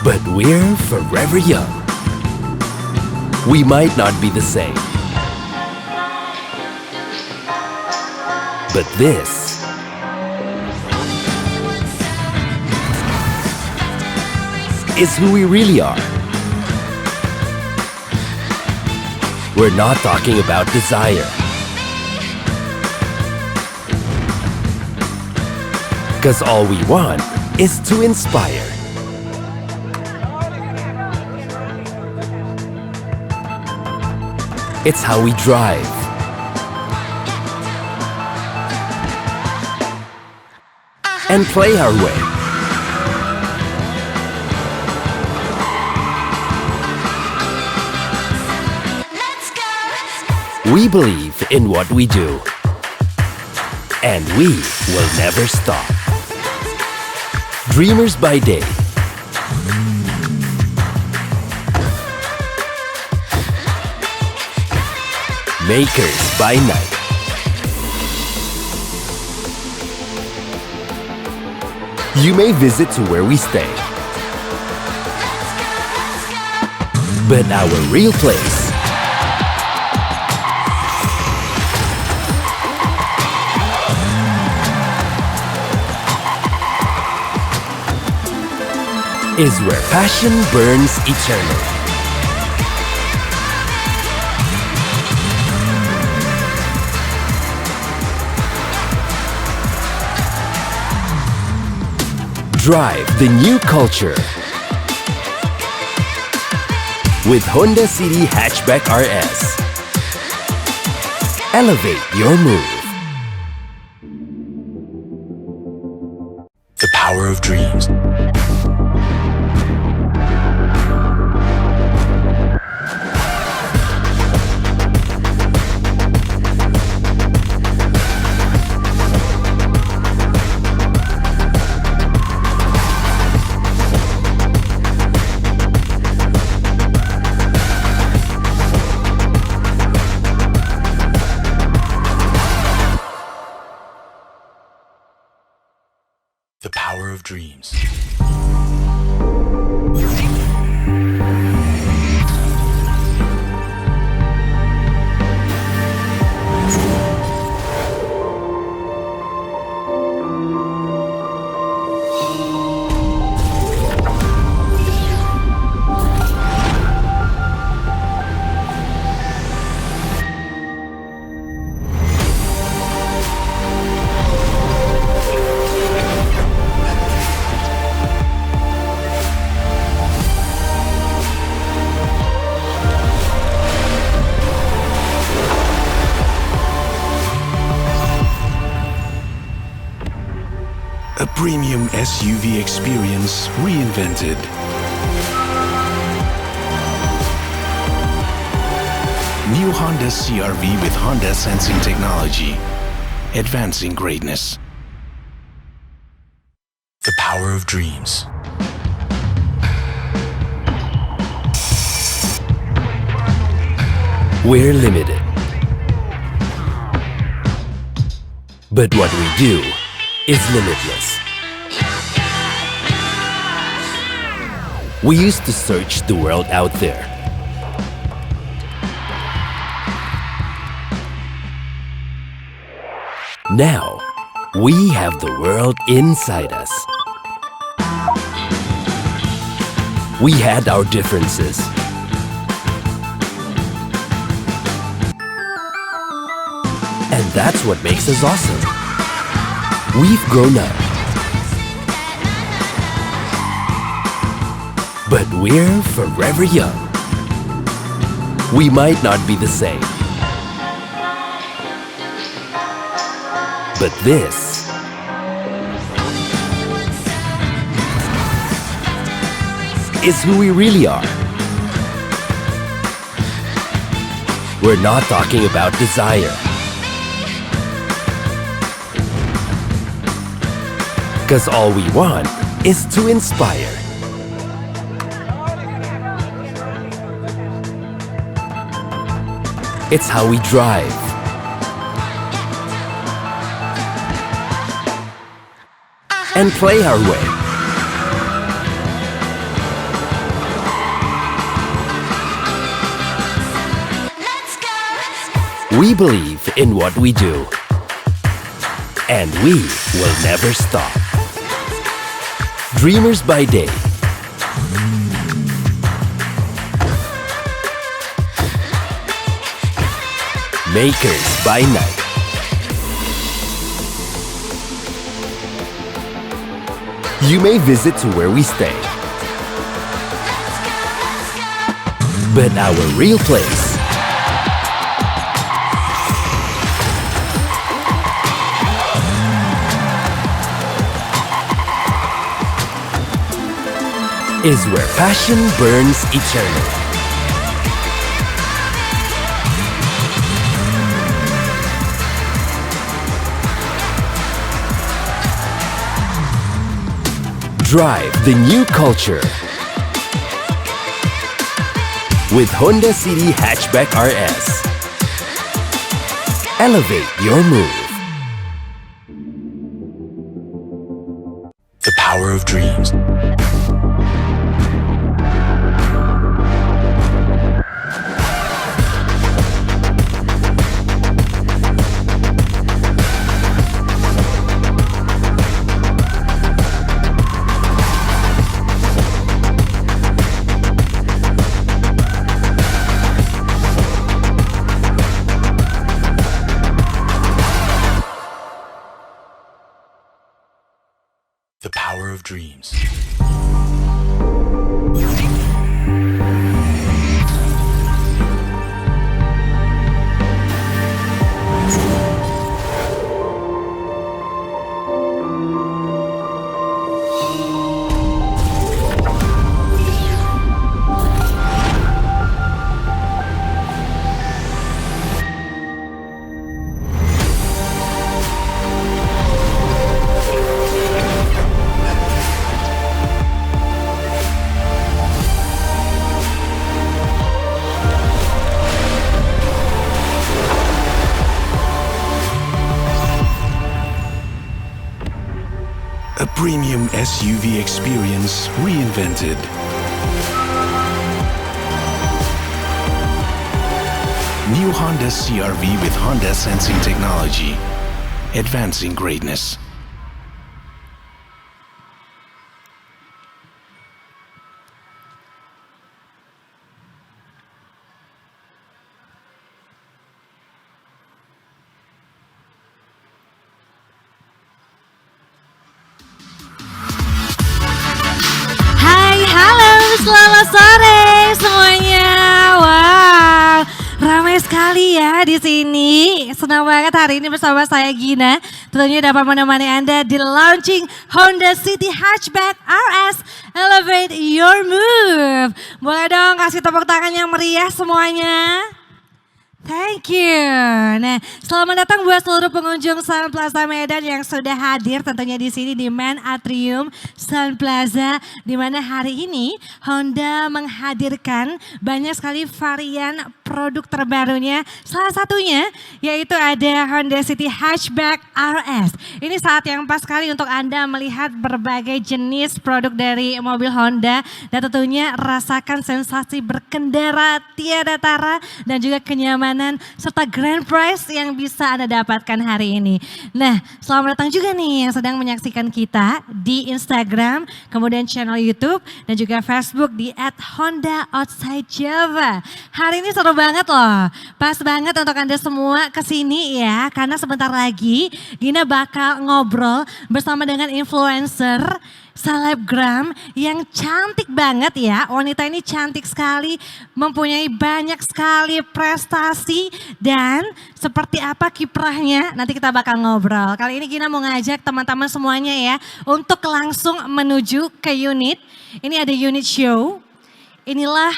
But we're forever young. We might not be the same. But this is who we really are. We're not talking about desire. 'Cause all we want is to inspire. It's how we drive. And play our way. We believe in what we do. And we will never stop. Dreamers by day. Makers by night. You may visit to where we stay. But our real place is where passion burns eternally. Drive the new culture with Honda City Hatchback RS. Elevate your move. The power of dreams. The power of dreams. A premium SUV experience reinvented. New Honda CR-V with Honda Sensing Technology. Advancing greatness. The power of dreams. We're limited. But what we do is limitless. We used to search the world out there. Now, we have the world inside us. We had our differences. And that's what makes us awesome. We've grown up. But we're forever young. We might not be the same. But this is who we really are. We're not talking about desire. 'Cause all we want is to inspire. It's how we drive. And play our way. We believe in what we do. And we will never stop. Dreamers by day. Makers by night. You may visit to where we stay. But our real place is where passion burns eternally. Drive the new culture with Honda City Hatchback RS. Elevate your move. The power of dreams. The power of dreams. A premium SUV experience reinvented. New Honda CR-V with Honda Sensing Technology. Advancing greatness. Selamat sore semuanya. Wow, ramai sekali ya di sini. Senang banget hari ini bersama saya Gina. Tentunya dapat menemani Anda di launching Honda City Hatchback RS. Elevate your move. Boleh dong kasih tepuk tangan yang meriah semuanya. Thank you. Nah, selamat datang buat seluruh pengunjung Sun Plaza Medan yang sudah hadir tentunya di sini di Main Atrium Sun Plaza, di mana hari ini Honda menghadirkan banyak sekali varian produk terbarunya. Salah satunya yaitu ada Honda City Hatchback RS. Ini saat yang pas sekali untuk Anda melihat berbagai jenis produk dari mobil Honda dan tentunya rasakan sensasi berkendara tiada tara dan juga kenyamanan serta grand prize yang bisa Anda dapatkan hari ini. Nah, selamat datang juga nih yang sedang menyaksikan kita di Instagram, kemudian channel YouTube dan juga Facebook di @HondaOutsideJava. Hari ini seru banget loh, pas banget untuk Anda semua kesini ya, karena sebentar lagi Gina bakal ngobrol bersama dengan influencer selebgram yang cantik banget ya. Wanita ini cantik sekali, mempunyai banyak sekali prestasi dan seperti apa kiprahnya nanti kita bakal ngobrol. Kali ini Gina mau ngajak teman-teman semuanya ya untuk langsung menuju ke unit. Ini ada unit show. Inilah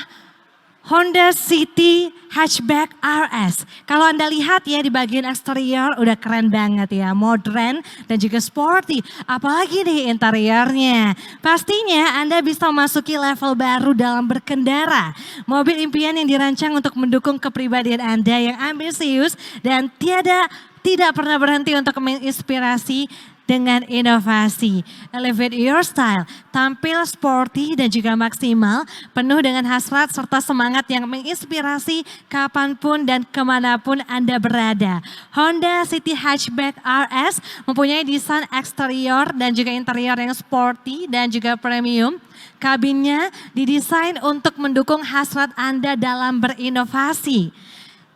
Honda City Hatchback RS. Kalau Anda lihat ya di bagian eksterior udah keren banget ya, modern dan juga sporty. Apalagi nih interiornya. Pastinya Anda bisa memasuki level baru dalam berkendara. Mobil impian yang dirancang untuk mendukung kepribadian Anda yang ambisius dan tidak pernah berhenti untuk menginspirasi dengan inovasi. Elevate your style, tampil sporty dan juga maksimal, penuh dengan hasrat serta semangat yang menginspirasi kapanpun dan kemanapun Anda berada. Honda City Hatchback RS mempunyai desain eksterior dan juga interior yang sporty dan juga premium. Kabinnya didesain untuk mendukung hasrat Anda dalam berinovasi.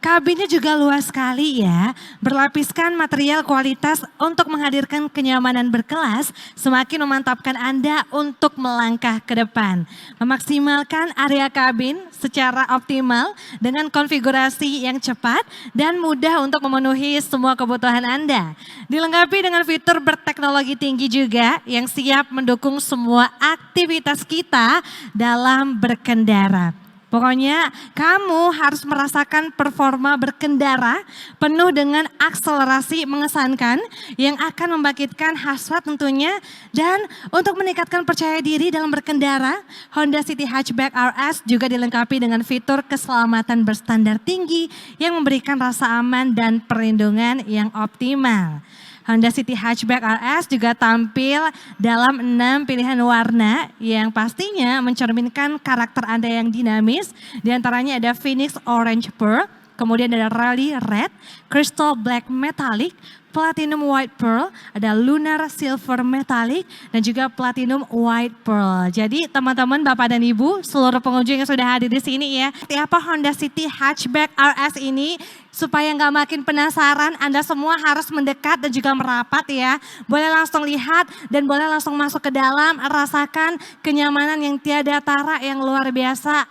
Kabinnya juga luas sekali ya, berlapiskan material kualitas untuk menghadirkan kenyamanan berkelas, semakin memantapkan Anda untuk melangkah ke depan. Memaksimalkan area kabin secara optimal dengan konfigurasi yang cepat dan mudah untuk memenuhi semua kebutuhan Anda. Dilengkapi dengan fitur berteknologi tinggi juga yang siap mendukung semua aktivitas kita dalam berkendara. Pokoknya kamu harus merasakan performa berkendara penuh dengan akselerasi mengesankan yang akan membangkitkan hasrat tentunya. Dan untuk meningkatkan percaya diri dalam berkendara, Honda City Hatchback RS juga dilengkapi dengan fitur keselamatan berstandar tinggi yang memberikan rasa aman dan perlindungan yang optimal. Honda City Hatchback RS juga tampil dalam 6 pilihan warna yang pastinya mencerminkan karakter Anda yang dinamis. Di antaranya ada Phoenix Orange Pearl, kemudian ada Rally Red, Crystal Black Metallic, Platinum White Pearl, ada Lunar Silver Metallic, dan juga Platinum White Pearl. Jadi teman-teman, Bapak dan Ibu, seluruh pengunjung yang sudah hadir di sini ya. Seperti apa Honda City Hatchback RS ini? Supaya nggak makin penasaran, Anda semua harus mendekat dan juga merapat ya. Boleh langsung lihat dan boleh langsung masuk ke dalam, rasakan kenyamanan yang tiada tara, yang luar biasa.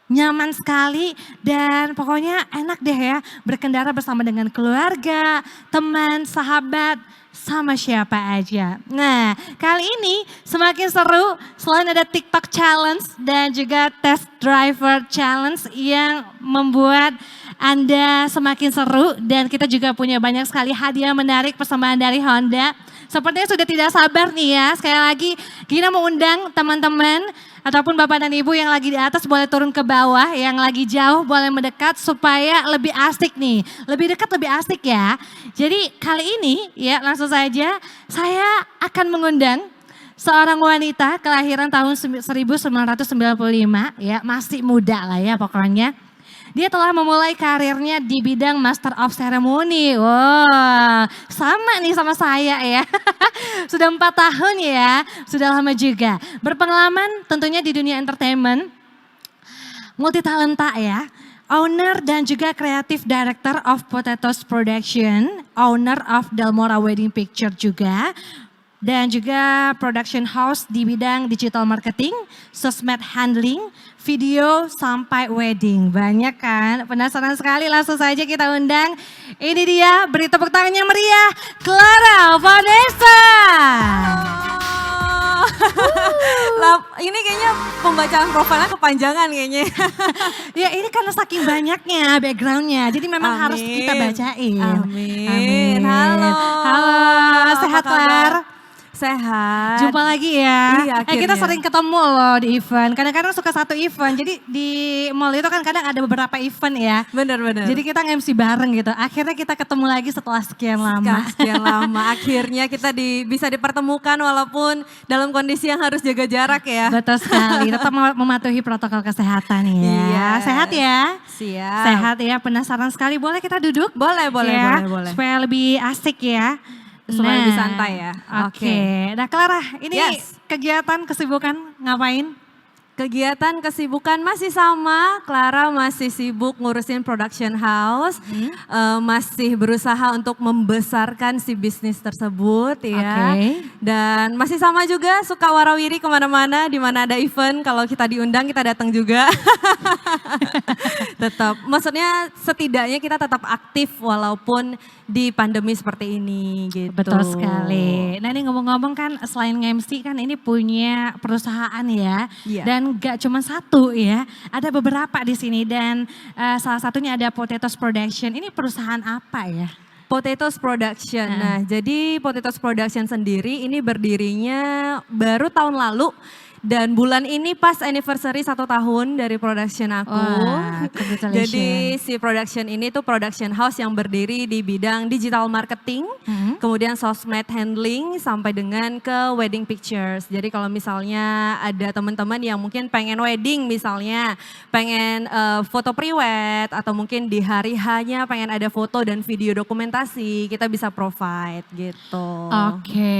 Nyaman sekali dan pokoknya enak deh ya berkendara bersama dengan keluarga, teman, sahabat, sama siapa aja. Nah, kali ini semakin seru selain ada TikTok Challenge dan juga Test Driver Challenge yang membuat Anda semakin seru dan kita juga punya banyak sekali hadiah menarik persembahan dari Honda. Sepertinya sudah tidak sabar nih ya, sekali lagi Gina mau undang teman-teman ataupun Bapak dan Ibu yang lagi di atas boleh turun ke bawah, yang lagi jauh boleh mendekat supaya lebih asik nih. Lebih dekat lebih asik ya. Jadi kali ini ya langsung saja saya akan mengundang seorang wanita kelahiran tahun 1995 ya, masih muda lah ya pokoknya. Dia telah memulai karirnya di bidang Master of Ceremony. Wow, sama nih sama saya ya. Sudah 4 tahun ya, sudah lama juga. Berpengalaman tentunya di dunia entertainment, multi talenta ya. Owner dan juga Creative Director of Potatoes Production, owner of Delmora Wedding Picture juga. Dan juga production house di bidang digital marketing, sosmed handling, video sampai wedding. Banyak kan? Penasaran sekali, langsung saja kita undang. Ini dia, beri tepuk tangannya meriah, Clara Vanessa. Ini kayaknya pembacaan profilnya kepanjangan kayaknya. Ya ini karena saking banyaknya backgroundnya, jadi memang harus kita bacain. Amin. Halo. Halo, sehat Lar? Sehat. Jumpa lagi ya. Iya, Kita sering ketemu loh di event. Kadang-kadang suka satu event. Jadi di mall itu kan kadang ada beberapa event ya. Benar-benar. Jadi kita nge-MC bareng gitu. Akhirnya kita ketemu lagi setelah sekian lama. Sekian lama. Akhirnya kita bisa dipertemukan walaupun dalam kondisi yang harus jaga jarak ya. Betul sekali. Tetap mematuhi protokol kesehatan ya. Iya. Sehat ya? Siap. Sehat ya. Penasaran sekali. Boleh kita duduk? Boleh, Ya, boleh. supaya lebih asik ya. Supaya lebih santai ya. Oke. Nah Clara, ini Yes. kegiatan, kesibukan ngapain? Kegiatan kesibukan masih sama, Clara masih sibuk ngurusin production house, masih berusaha untuk membesarkan si bisnis tersebut ya. Oke. Dan masih sama juga suka warawiri kemana-mana, di mana ada event, kalau kita diundang kita datang juga. Tetap, maksudnya setidaknya kita tetap aktif walaupun di pandemi seperti ini gitu. Betul sekali. Nah ini ngomong-ngomong kan selain MC kan ini punya perusahaan ya. Iya. Dan gak cuma satu ya, ada beberapa di sini dan salah satunya ada Potatoes Production. Ini perusahaan apa ya? Potatoes Production. Nah, jadi Potatoes Production sendiri ini berdirinya baru tahun lalu Dan bulan ini pas anniversary 1 tahun dari production aku. Wah, congratulations. Jadi si production ini tuh production house yang berdiri di bidang digital marketing, kemudian sosmed handling sampai dengan ke wedding pictures. Jadi kalau misalnya ada teman-teman yang mungkin pengen wedding misalnya, pengen foto pre-wed atau mungkin di hari hanya pengen ada foto dan video dokumentasi, kita bisa provide gitu. Oke,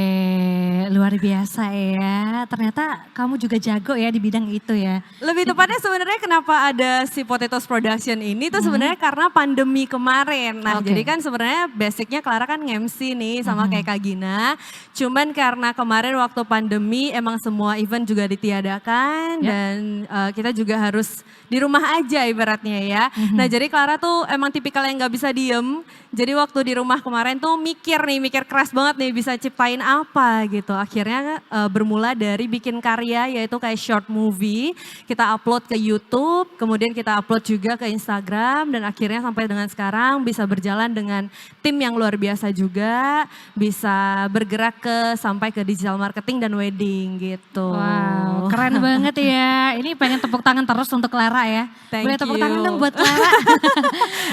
luar biasa ya. Ternyata kamu juga jago ya di bidang itu ya. Lebih tepatnya sebenarnya kenapa ada si Potatoes Production ini tuh sebenarnya karena pandemi kemarin. Nah, Oke. jadi kan sebenarnya basicnya Clara kan nge-MC nih sama kayak Kak Gina. Cuman karena kemarin waktu pandemi emang semua event juga ditiadakan dan kita juga harus di rumah aja ibaratnya ya. Nah, jadi Clara tuh emang tipikal yang nggak bisa diem. Jadi waktu di rumah kemarin tuh mikir keras banget nih bisa ciptain apa gitu. Akhirnya bermula dari bikin karya yaitu kayak short movie. Kita upload ke YouTube, kemudian kita upload juga ke Instagram dan akhirnya sampai dengan sekarang bisa berjalan dengan tim yang luar biasa juga. Bisa bergerak sampai ke digital marketing dan wedding gitu. Wow, keren banget ya. Ini pengen tepuk tangan terus untuk Clara ya. Thank Boleh tepuk you. tangan dong buat Clara.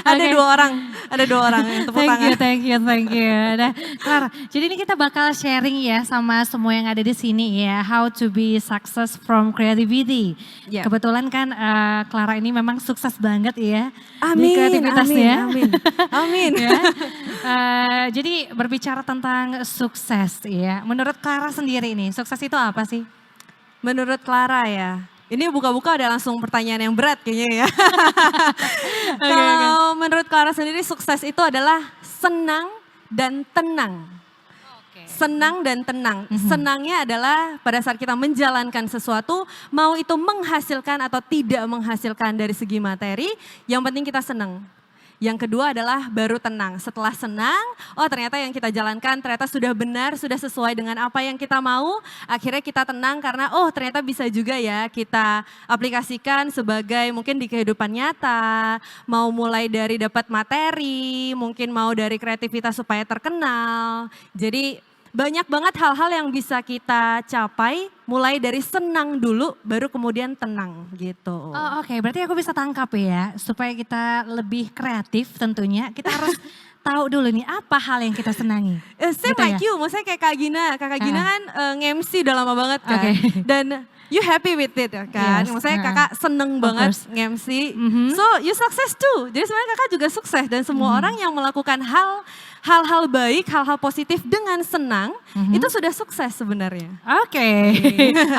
Ada Oke. ada dua orang yang tepuk tangan. Thank you. Nah, Clara, jadi ini kita bakal sharing ya sama semua yang ada di sini ya, how to be success from creativity. Ya. Kebetulan kan Clara ini memang sukses banget ya di Amin, kreativitasnya. amin. Ya. Jadi berbicara tentang sukses ya, menurut Clara sendiri nih, sukses itu apa sih? Menurut Clara ya, ini buka-buka udah langsung pertanyaan yang berat kayaknya ya. Kalau menurut Clara sendiri sukses itu adalah senang dan tenang. Senang dan tenang. Senangnya adalah pada saat kita menjalankan sesuatu, mau itu menghasilkan atau tidak menghasilkan dari segi materi, yang penting kita senang. Yang kedua adalah baru tenang. Setelah senang, oh ternyata yang kita jalankan ternyata sudah benar, sudah sesuai dengan apa yang kita mau. Akhirnya kita tenang karena oh ternyata bisa juga ya kita aplikasikan sebagai mungkin di kehidupan nyata. Mau mulai dari dapat materi, mungkin mau dari kreativitas supaya terkenal. Jadi banyak banget hal-hal yang bisa kita capai mulai dari senang dulu baru kemudian tenang gitu. Oh, oke, berarti aku bisa tangkap ya, supaya kita lebih kreatif tentunya, kita harus tahu dulu nih apa hal yang kita senangi. Same Gitu like ya? you, maksudnya kayak Kak Gina. Kakak Gina kan nge-MC udah lama banget kan. Oke. Dan you happy with it ya kan. Yes, Maksudnya kakak seneng banget course. nge-MC. So you success too. Jadi sebenarnya kakak juga sukses. Dan semua orang yang melakukan hal-hal baik, hal-hal positif dengan senang, itu sudah sukses sebenarnya. Oke,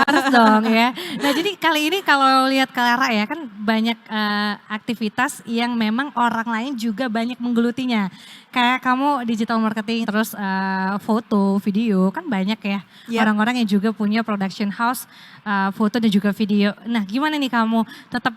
harus dong ya. Nah jadi kali ini kalau lihat Clara ya kan banyak aktivitas yang memang orang lain juga banyak menggelutinya. Kayak kamu digital marketing, terus foto, video, kan banyak ya. Yep. Orang-orang yang juga punya production house, foto dan juga video. Nah gimana nih kamu tetap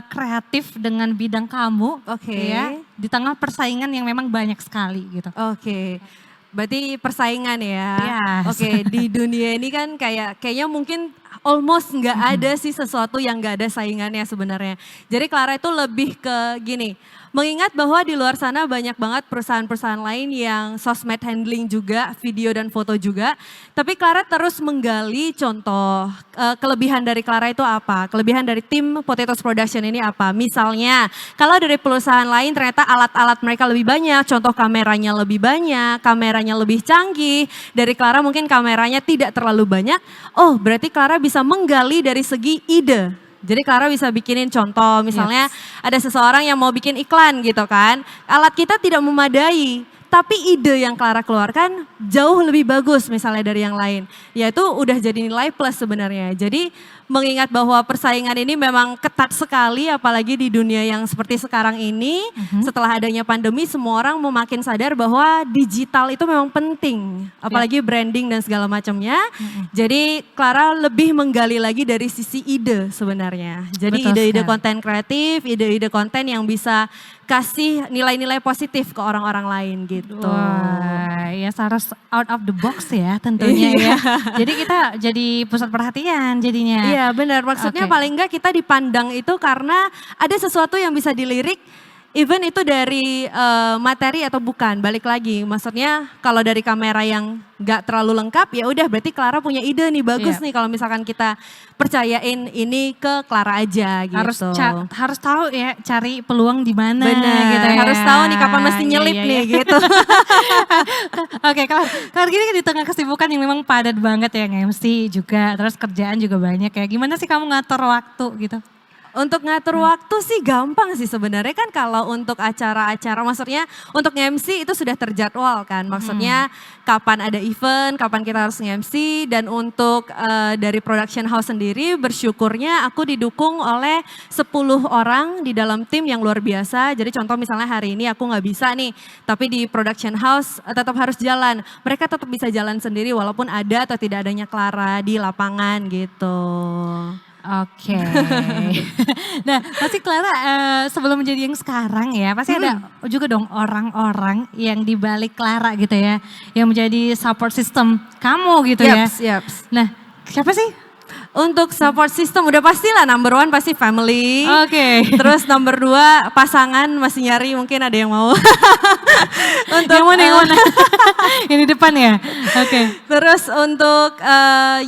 kreatif dengan bidang kamu Oke. ya, di tengah persaingan yang memang banyak sekali gitu. Oke. Berarti persaingan ya. Yes. Oke, di dunia ini kan kayaknya mungkin almost nggak ada sih sesuatu yang nggak ada saingannya sebenarnya. Jadi Clara itu lebih ke gini, mengingat bahwa di luar sana banyak banget perusahaan-perusahaan lain yang sosmed handling juga, video dan foto juga. Tapi Clara terus menggali contoh kelebihan dari Clara itu apa? Kelebihan dari tim Potatoes Production ini apa? Misalnya kalau dari perusahaan lain ternyata alat-alat mereka lebih banyak, contoh kameranya lebih banyak, kameranya lebih canggih. Dari Clara mungkin kameranya tidak terlalu banyak. Oh berarti Clara bisa menggali dari segi ide. Jadi Clara bisa bikinin contoh, misalnya ada seseorang yang mau bikin iklan gitu kan. Alat kita tidak memadai, tapi ide yang Clara keluarkan jauh lebih bagus misalnya dari yang lain. Yaitu udah jadi nilai plus sebenarnya. Jadi mengingat bahwa persaingan ini memang ketat sekali apalagi di dunia yang seperti sekarang ini. Setelah adanya pandemi semua orang makin sadar bahwa digital itu memang penting. Apalagi branding dan segala macamnya. Jadi Clara lebih menggali lagi dari sisi ide sebenarnya. Jadi Betul ide-ide sekali. konten kreatif, ide-ide konten yang bisa kasih nilai-nilai positif ke orang-orang lain gitu. Wah, ya harus out of the box ya tentunya ya. Jadi kita jadi pusat perhatian jadinya. Iya benar, maksudnya Oke. paling enggak kita dipandang itu karena ada sesuatu yang bisa dilirik event itu dari materi atau bukan, balik lagi. Maksudnya kalau dari kamera yang nggak terlalu lengkap, ya udah berarti Clara punya ide nih, bagus nih kalau misalkan kita percayain ini ke Clara aja gitu. Harus tahu ya cari peluang di mana Bener, gitu ya. harus tahu nih kapan mesti nyelip nih gitu. Oke, kalau gini kan di tengah kesibukan yang memang padat banget ya, MC juga, terus kerjaan juga banyak ya. Gimana sih kamu ngatur waktu gitu? Untuk ngatur waktu sih gampang sih sebenarnya, kan kalau untuk acara-acara, maksudnya untuk nge-MC itu sudah terjadwal kan. Maksudnya kapan ada event, kapan kita harus nge-MC, dan untuk dari production house sendiri bersyukurnya aku didukung oleh 10 orang di dalam tim yang luar biasa. Jadi contoh misalnya hari ini aku nggak bisa nih, tapi di production house tetap harus jalan. Mereka tetap bisa jalan sendiri walaupun ada atau tidak adanya Clara di lapangan gitu. Oke. Nah, pasti Clara sebelum menjadi yang sekarang ya, pasti ada juga dong orang-orang yang di balik Clara gitu ya, yang menjadi support system kamu gitu ya. Yaps. Nah, siapa sih? Untuk support system udah pastilah number 1 pasti family. Oke. Terus number 2 pasangan, masih nyari mungkin ada yang mau. Untuk yang mana? Yang di depan ya? Oke. Terus untuk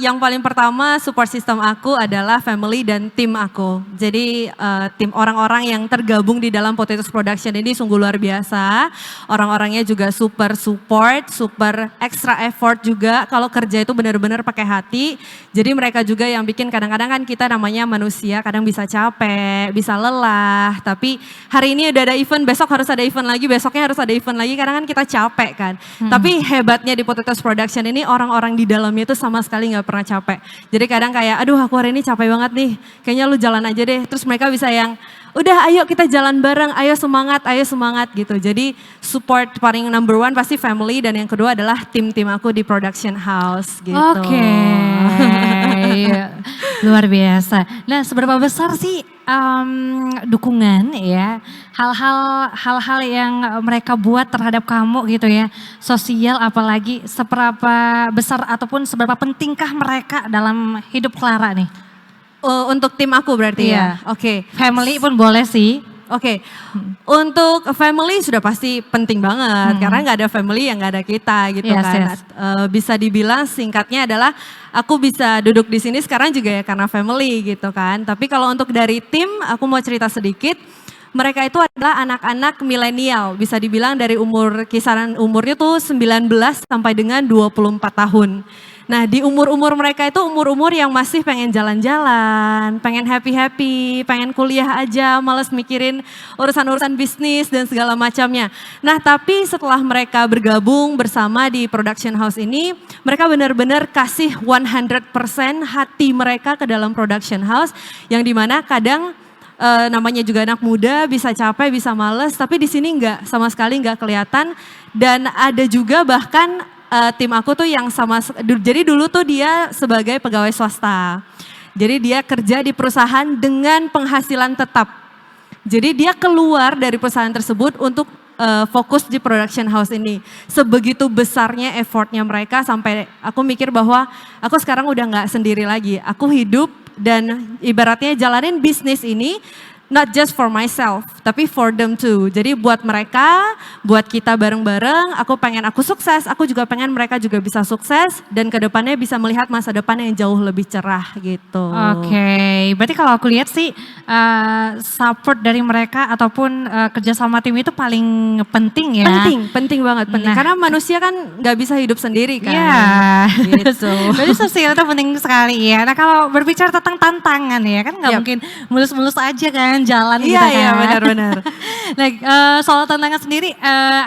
yang paling pertama support system aku adalah family dan tim aku. Jadi tim orang-orang yang tergabung di dalam Potatoes Production ini sungguh luar biasa. Orang-orangnya juga super support, super extra effort juga. Kalau kerja itu benar-benar pakai hati. Jadi mereka juga yang bikin, kadang-kadang kan kita namanya manusia, kadang bisa capek, bisa lelah. Tapi hari ini udah ada event, besok harus ada event lagi, besoknya harus ada event lagi. Kadang kan kita capek kan. Tapi hebatnya di Potatoes Production ini orang-orang di dalamnya itu sama sekali nggak pernah capek. Jadi kadang kayak, aduh aku hari ini capek banget nih, kayaknya lu jalan aja deh. Terus mereka bisa yang, udah ayo kita jalan bareng, ayo semangat gitu. Jadi support paling number 1 pasti family, dan yang kedua adalah tim-tim aku di production house gitu. Oke. Luar biasa. Nah, seberapa besar sih dukungan ya, hal-hal yang mereka buat terhadap kamu gitu ya, sosial, apalagi seberapa besar ataupun seberapa pentingkah mereka dalam hidup Clara nih? Untuk tim aku berarti ya? Oke. Family pun boleh sih. Oke, untuk family sudah pasti penting banget, karena nggak ada family yang nggak ada kita gitu kan. Bisa dibilang singkatnya adalah aku bisa duduk di sini sekarang juga ya karena family gitu kan. Tapi kalau untuk dari tim, aku mau cerita sedikit. Mereka itu adalah anak-anak milenial, bisa dibilang dari kisaran umurnya tuh 19 sampai dengan 24 tahun. Nah di umur-umur mereka itu umur-umur yang masih pengen jalan-jalan, pengen happy-happy, pengen kuliah aja, males mikirin urusan-urusan bisnis dan segala macamnya. Nah tapi setelah mereka bergabung bersama di production house ini, mereka benar-benar kasih 100% hati mereka ke dalam production house, yang dimana kadang namanya juga anak muda, bisa capek, bisa males, tapi di sini enggak, sama sekali enggak kelihatan. Dan ada juga bahkan tim aku tuh yang jadi dulu tuh dia sebagai pegawai swasta. Jadi dia kerja di perusahaan dengan penghasilan tetap. Jadi dia keluar dari perusahaan tersebut untuk fokus di production house ini. Sebegitu besarnya effortnya mereka sampai aku mikir bahwa aku sekarang udah nggak sendiri lagi. Aku hidup dan ibaratnya jalanin bisnis ini not just for myself, tapi for them too. Jadi buat mereka, buat kita bareng-bareng, aku pengen aku sukses, aku juga pengen mereka juga bisa sukses, dan kedepannya bisa melihat masa depan yang jauh lebih cerah gitu. Oke, berarti kalau aku lihat sih support dari mereka ataupun kerja sama tim itu paling penting ya. Penting banget, penting. Karena manusia kan nggak bisa hidup sendiri kan. Iya, gitu. Jadi sosial itu penting sekali ya. Nah kalau berbicara tentang tantangan ya, kan nggak mungkin mulus-mulus aja kan jalan gitu kan. Iya benar-benar. Nah soal tantangan sendiri,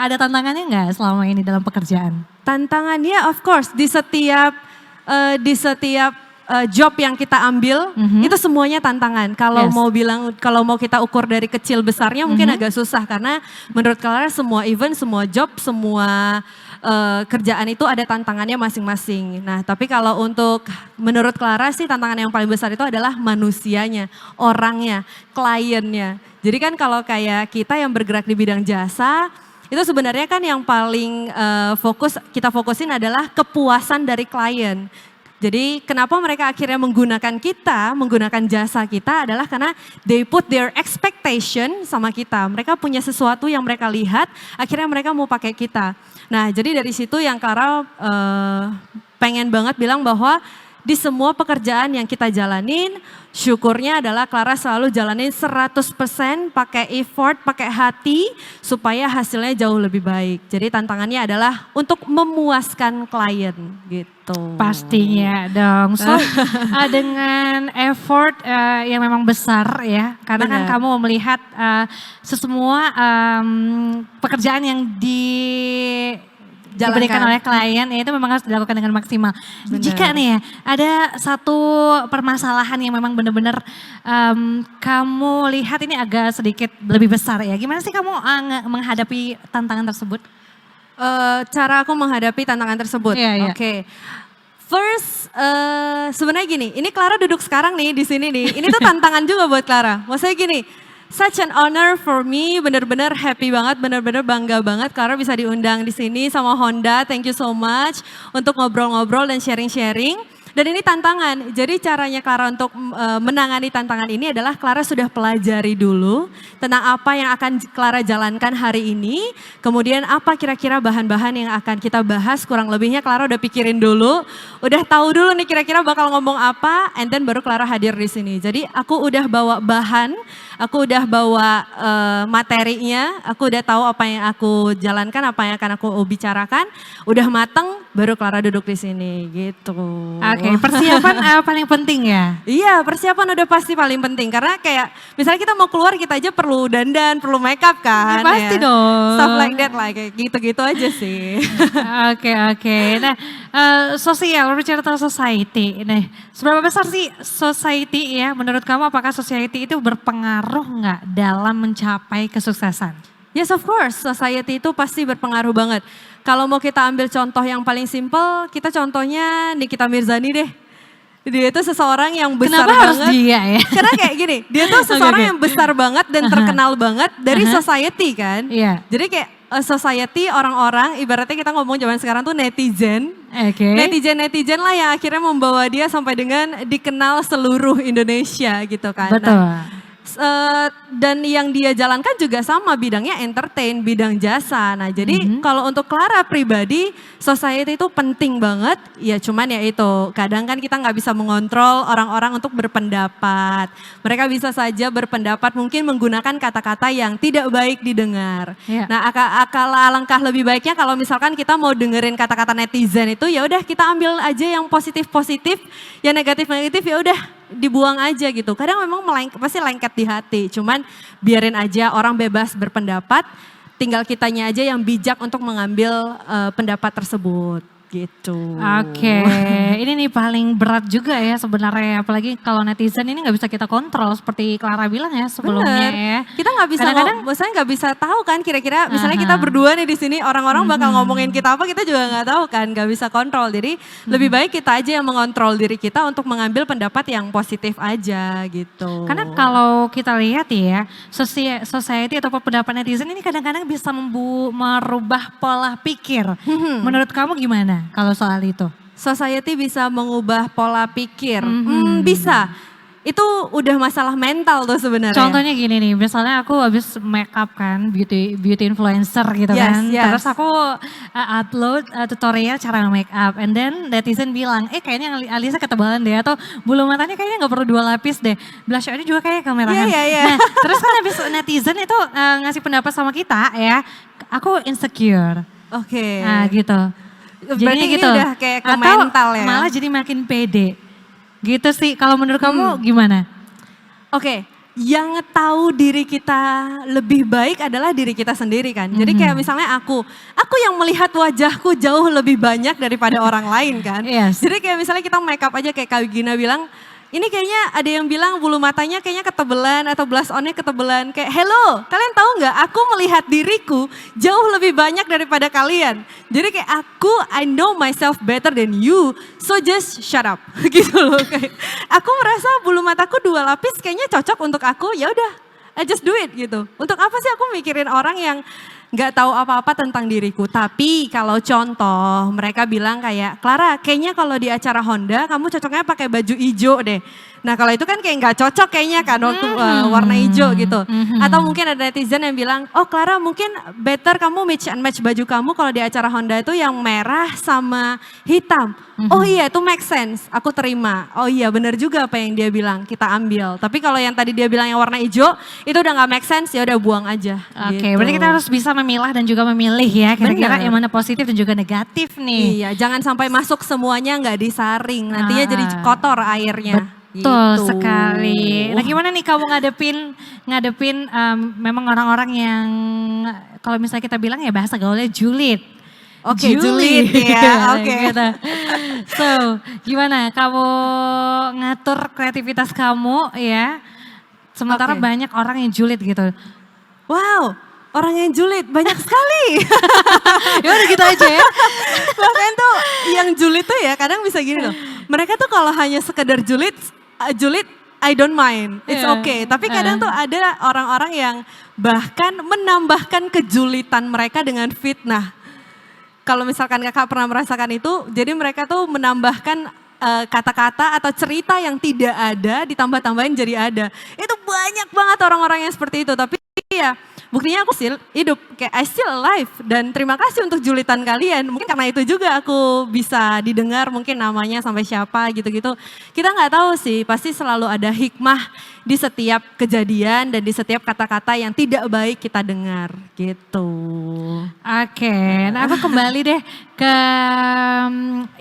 ada tantangannya nggak selama ini dalam pekerjaan? Tantangannya of course di setiap job yang kita ambil itu semuanya tantangan. Kalau mau kita ukur dari kecil besarnya mungkin agak susah, karena menurut Clara semua event, semua job, semua kerjaan itu ada tantangannya masing-masing. Nah tapi kalau menurut Clara sih tantangan yang paling besar itu adalah manusianya, orangnya, kliennya. Jadi kan kalau kayak kita yang bergerak di bidang jasa, itu sebenarnya kan yang paling kita fokusin adalah kepuasan dari klien. Jadi kenapa mereka akhirnya menggunakan jasa kita adalah karena they put their expectation sama kita. Mereka punya sesuatu yang mereka lihat, akhirnya mereka mau pakai kita. Nah jadi dari situ yang Clara pengen banget bilang bahwa di semua pekerjaan yang kita jalanin, syukurnya adalah Clara selalu jalanin 100% pakai effort, pakai hati supaya hasilnya jauh lebih baik. Jadi tantangannya adalah untuk memuaskan klien gitu. Pastinya dong. So dengan effort yang memang besar ya, karena kan Benar. kamu melihat sesemua pekerjaan yang diberikan oleh klien ya, itu memang harus dilakukan dengan maksimal. Benar. Jika nih ya ada satu permasalahan yang memang benar-benar kamu lihat ini agak sedikit lebih besar ya, gimana sih kamu menghadapi tantangan tersebut? Cara aku menghadapi tantangan tersebut. Iya. Oke. First, sebenarnya gini, ini Clara duduk sekarang nih di sini nih. Ini tuh tantangan juga buat Clara. Maksudnya gini, such an honor for me, bener-bener happy banget, bener-bener bangga banget Clara bisa diundang di sini sama Honda. Thank you so much untuk ngobrol-ngobrol dan sharing-sharing. Dan ini tantangan, jadi caranya Clara untuk menangani tantangan ini adalah Clara sudah pelajari dulu tentang apa yang akan Clara jalankan hari ini. Kemudian apa kira-kira bahan-bahan yang akan kita bahas, kurang lebihnya Clara udah pikirin dulu. Udah tahu dulu nih kira-kira bakal ngomong apa, and then baru Clara hadir di sini. Jadi aku udah bawa bahan, aku udah bawa materinya, aku udah tahu apa yang aku jalankan, apa yang akan aku bicarakan. Udah mateng, baru Clara duduk di sini gitu. Oke, persiapan paling penting ya? Iya, persiapan udah pasti paling penting. Karena kayak misalnya kita mau keluar, kita aja perlu dandan, perlu makeup kan. Ya, pasti dong. Stuff like that lah, kayak gitu-gitu aja sih. Oke. Nah, sosial, bicara tentang society. Nah, seberapa besar sih society ya? Menurut kamu apakah society itu berpengaruh nggak dalam mencapai kesuksesan? Yes, of course, society itu pasti berpengaruh banget. Kalau mau kita ambil contoh yang paling simple, kita contohnya Nikita Mirzani deh. Dia itu seseorang yang besar Kenapa banget. harus dia ya? Karena kayak gini, dia tuh seseorang Oke. yang besar banget dan terkenal banget dari society kan. Iya. Jadi kayak society orang-orang, ibaratnya kita ngomong zaman sekarang tuh netizen. Oke. Netizen lah yang akhirnya membawa dia sampai dengan dikenal seluruh Indonesia gitu kan. Betul. Nah, dan yang dia jalankan juga sama bidangnya entertain, bidang jasa. Nah jadi kalau untuk Clara pribadi, society itu penting banget. Ya cuman ya itu, kadang kan kita nggak bisa mengontrol orang-orang untuk berpendapat. Mereka bisa saja berpendapat mungkin menggunakan kata-kata yang tidak baik didengar. Iya. Nah alangkah lebih baiknya kalau misalkan kita mau dengerin kata-kata netizen itu, ya udah kita ambil aja yang positif-positif, yang negatif-negatif ya udah dibuang aja gitu. Kadang memang pasti lengket di hati, cuman biarin aja orang bebas berpendapat, tinggal kitanya aja yang bijak untuk mengambil pendapat tersebut gitu. Oke, ini nih paling berat juga ya sebenarnya, apalagi kalau netizen ini nggak bisa kita kontrol seperti Clara bilang ya sebelumnya. Bener. Ya. Kita nggak bisa, maksudnya nggak bisa tahu kan kira-kira misalnya kita berdua nih di sini orang-orang bakal ngomongin kita apa, kita juga nggak tahu kan, nggak bisa kontrol. Jadi lebih baik kita aja yang mengontrol diri kita untuk mengambil pendapat yang positif aja gitu. Karena kalau kita lihat ya, society atau pendapat netizen ini kadang-kadang bisa merubah pola pikir. Menurut kamu gimana kalau soal itu? Society bisa mengubah pola pikir, bisa. Itu udah masalah mental tuh sebenarnya. Contohnya gini nih, misalnya aku habis make up kan, beauty influencer gitu kan. Yes. Terus aku upload tutorial cara make up. And then netizen bilang, kayaknya Alisa ketebalan deh. Atau bulu matanya kayaknya gak perlu 2 lapis deh. Blush on-nya juga kayak kameramen. Iya. Nah, terus kan habis netizen itu ngasih pendapat sama kita ya, aku insecure. Oke. Nah gitu. Berarti ini udah kayak ke mental ya? Malah jadi makin pede. Gitu sih, kalau menurut kamu gimana? Oke, yang tahu diri kita lebih baik adalah diri kita sendiri kan. Jadi kayak misalnya aku yang melihat wajahku jauh lebih banyak daripada orang lain kan. Yes. Jadi kayak misalnya kita make up aja kayak Kak Gina bilang, ini kayaknya ada yang bilang bulu matanya kayaknya ketebelan atau blush on-nya ketebelan. Kayak hello, kalian tahu nggak? Aku melihat diriku jauh lebih banyak daripada kalian. Jadi kayak I know myself better than you, so just shut up gitu loh. Kayak, aku merasa bulu mataku 2 lapis kayaknya cocok untuk aku, ya udah, I just do it gitu. Untuk apa sih aku mikirin orang yang nggak tahu apa-apa tentang diriku. Tapi kalau contoh mereka bilang kayak, Clara kayaknya kalau di acara Honda kamu cocoknya pakai baju hijau deh. Nah kalau itu kan kayak nggak cocok kayaknya kan waktu warna hijau gitu. Atau mungkin ada netizen yang bilang, oh Clara mungkin better kamu mix and match baju kamu kalau di acara Honda itu yang merah sama hitam. Oh iya itu make sense, aku terima. Oh iya benar juga apa yang dia bilang, kita ambil. Tapi kalau yang tadi dia bilang yang warna hijau itu udah nggak make sense, ya udah buang aja. Oke, gitu. berarti kita harus bisa memilah dan juga memilih ya kira-kira Benar. yang mana positif dan juga negatif nih. Iya, jangan sampai masuk semuanya nggak disaring, nantinya jadi kotor airnya. Betul Gitu. sekali. Nah gimana nih kamu ngadepin memang orang-orang yang kalau misalnya kita bilang ya bahasa gaulnya julid. Oke, julid ya, oke. Gitu. So gimana kamu ngatur kreativitas kamu ya. Sementara Oke. banyak orang yang julid gitu. Wow, orang yang julid banyak sekali. Ya udah gitu aja ya. Bahkan tuh yang julid tuh ya kadang bisa gini loh. Mereka tuh kalau hanya sekedar julid I don't mind, it's Iya. okay. Tapi kadang tuh ada orang-orang yang bahkan menambahkan kejulitan mereka dengan fitnah. Kalau misalkan kakak pernah merasakan itu, jadi mereka tuh menambahkan kata-kata atau cerita yang tidak ada ditambah-tambahin jadi ada. Itu banyak banget orang-orang yang seperti itu. Tapi ya buktinya aku still hidup, kayak I still alive. Dan terima kasih untuk julitan kalian. Mungkin karena itu juga aku bisa didengar mungkin namanya sampai siapa gitu-gitu. Kita nggak tahu sih, pasti selalu ada hikmah di setiap kejadian dan di setiap kata-kata yang tidak baik kita dengar gitu. Oke, nah aku kembali deh ke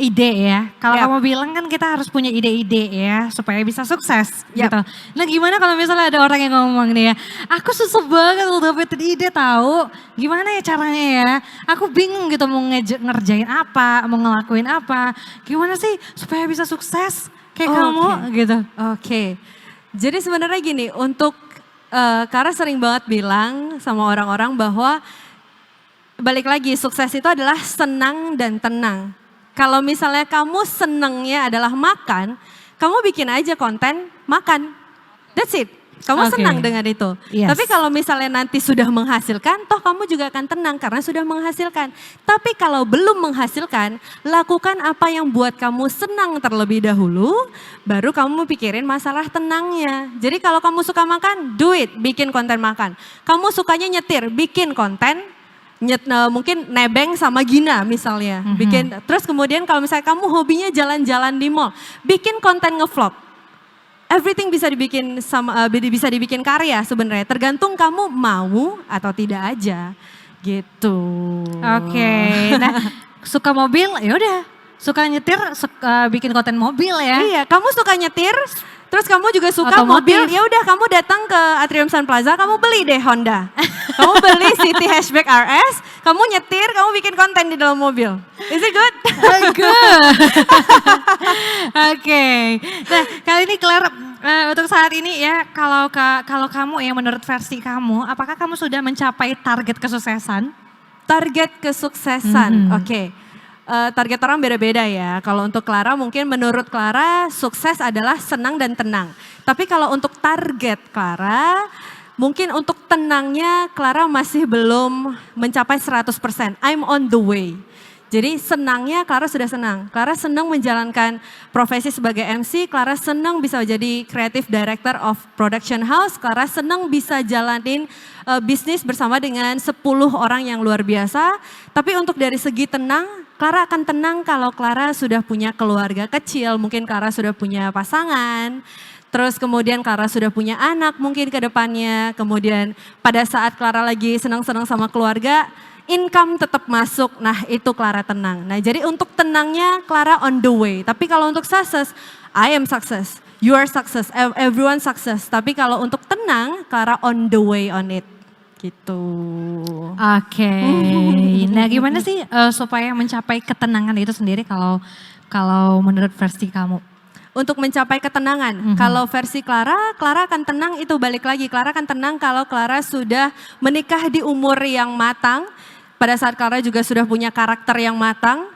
ide ya. Kalau Yap. kamu bilang kan kita harus punya ide-ide ya supaya bisa sukses Yap. gitu. Nah gimana kalau misalnya ada orang yang ngomong nih ya, aku susah banget udah dapetin ide tahu. Gimana ya caranya ya? Aku bingung gitu mau ngerjain apa, mau ngelakuin apa. Gimana sih supaya bisa sukses kayak kamu gitu. Oke. Jadi sebenarnya gini, untuk Kara sering banget bilang sama orang-orang bahwa balik lagi sukses itu adalah senang dan tenang. Kalau misalnya kamu senangnya adalah makan, kamu bikin aja konten makan. That's it. Kamu Oke. senang dengan itu. Yes. Tapi kalau misalnya nanti sudah menghasilkan, toh kamu juga akan tenang karena sudah menghasilkan. Tapi kalau belum menghasilkan, lakukan apa yang buat kamu senang terlebih dahulu, baru kamu pikirin masalah tenangnya. Jadi kalau kamu suka makan, do it, bikin konten makan. Kamu sukanya nyetir, bikin konten mungkin nebeng sama Gina misalnya. Bikin terus kemudian kalau misalnya kamu hobinya jalan-jalan di mall, bikin konten ngevlog. Everything bisa dibikin bisa dibikin karya sebenarnya. Tergantung kamu mau atau tidak aja. Gitu. Oke, nah suka mobil ya udah, suka nyetir, suka bikin konten mobil ya. Iya, kamu suka nyetir, terus kamu juga suka Otomotif. mobil. Ya udah, kamu datang ke Atrium Sun Plaza, kamu beli deh Honda. Kamu beli City Hatchback RS, kamu nyetir, kamu bikin konten di dalam mobil. Is it good? Good. Oke. Nah, kali ini Claire untuk saat ini ya kalau kamu yang menurut versi kamu, apakah kamu sudah mencapai target kesuksesan? Target kesuksesan. Oke. Target orang beda-beda ya. Kalau untuk Clara mungkin menurut Clara sukses adalah senang dan tenang. Tapi kalau untuk target Clara mungkin untuk tenangnya Clara masih belum mencapai 100%. I'm on the way. Jadi senangnya Clara sudah senang. Clara senang menjalankan profesi sebagai MC, Clara senang bisa jadi creative director of production house, Clara senang bisa jalanin bisnis bersama dengan 10 orang yang luar biasa. Tapi untuk dari segi tenang, Clara akan tenang kalau Clara sudah punya keluarga kecil, mungkin Clara sudah punya pasangan. Terus kemudian Clara sudah punya anak mungkin ke depannya. Kemudian pada saat Clara lagi senang-senang sama keluarga, income tetap masuk. Nah itu Clara tenang. Nah jadi untuk tenangnya Clara on the way. Tapi kalau untuk success, I am success. You are success, everyone success. Tapi kalau untuk tenang, Clara on the way on it. Gitu. Oke. Nah, gimana sih supaya mencapai ketenangan itu sendiri kalau menurut versi kamu? Untuk mencapai ketenangan, kalau versi Clara, Clara akan tenang itu balik lagi. Clara akan tenang kalau Clara sudah menikah di umur yang matang. Pada saat Clara juga sudah punya karakter yang matang.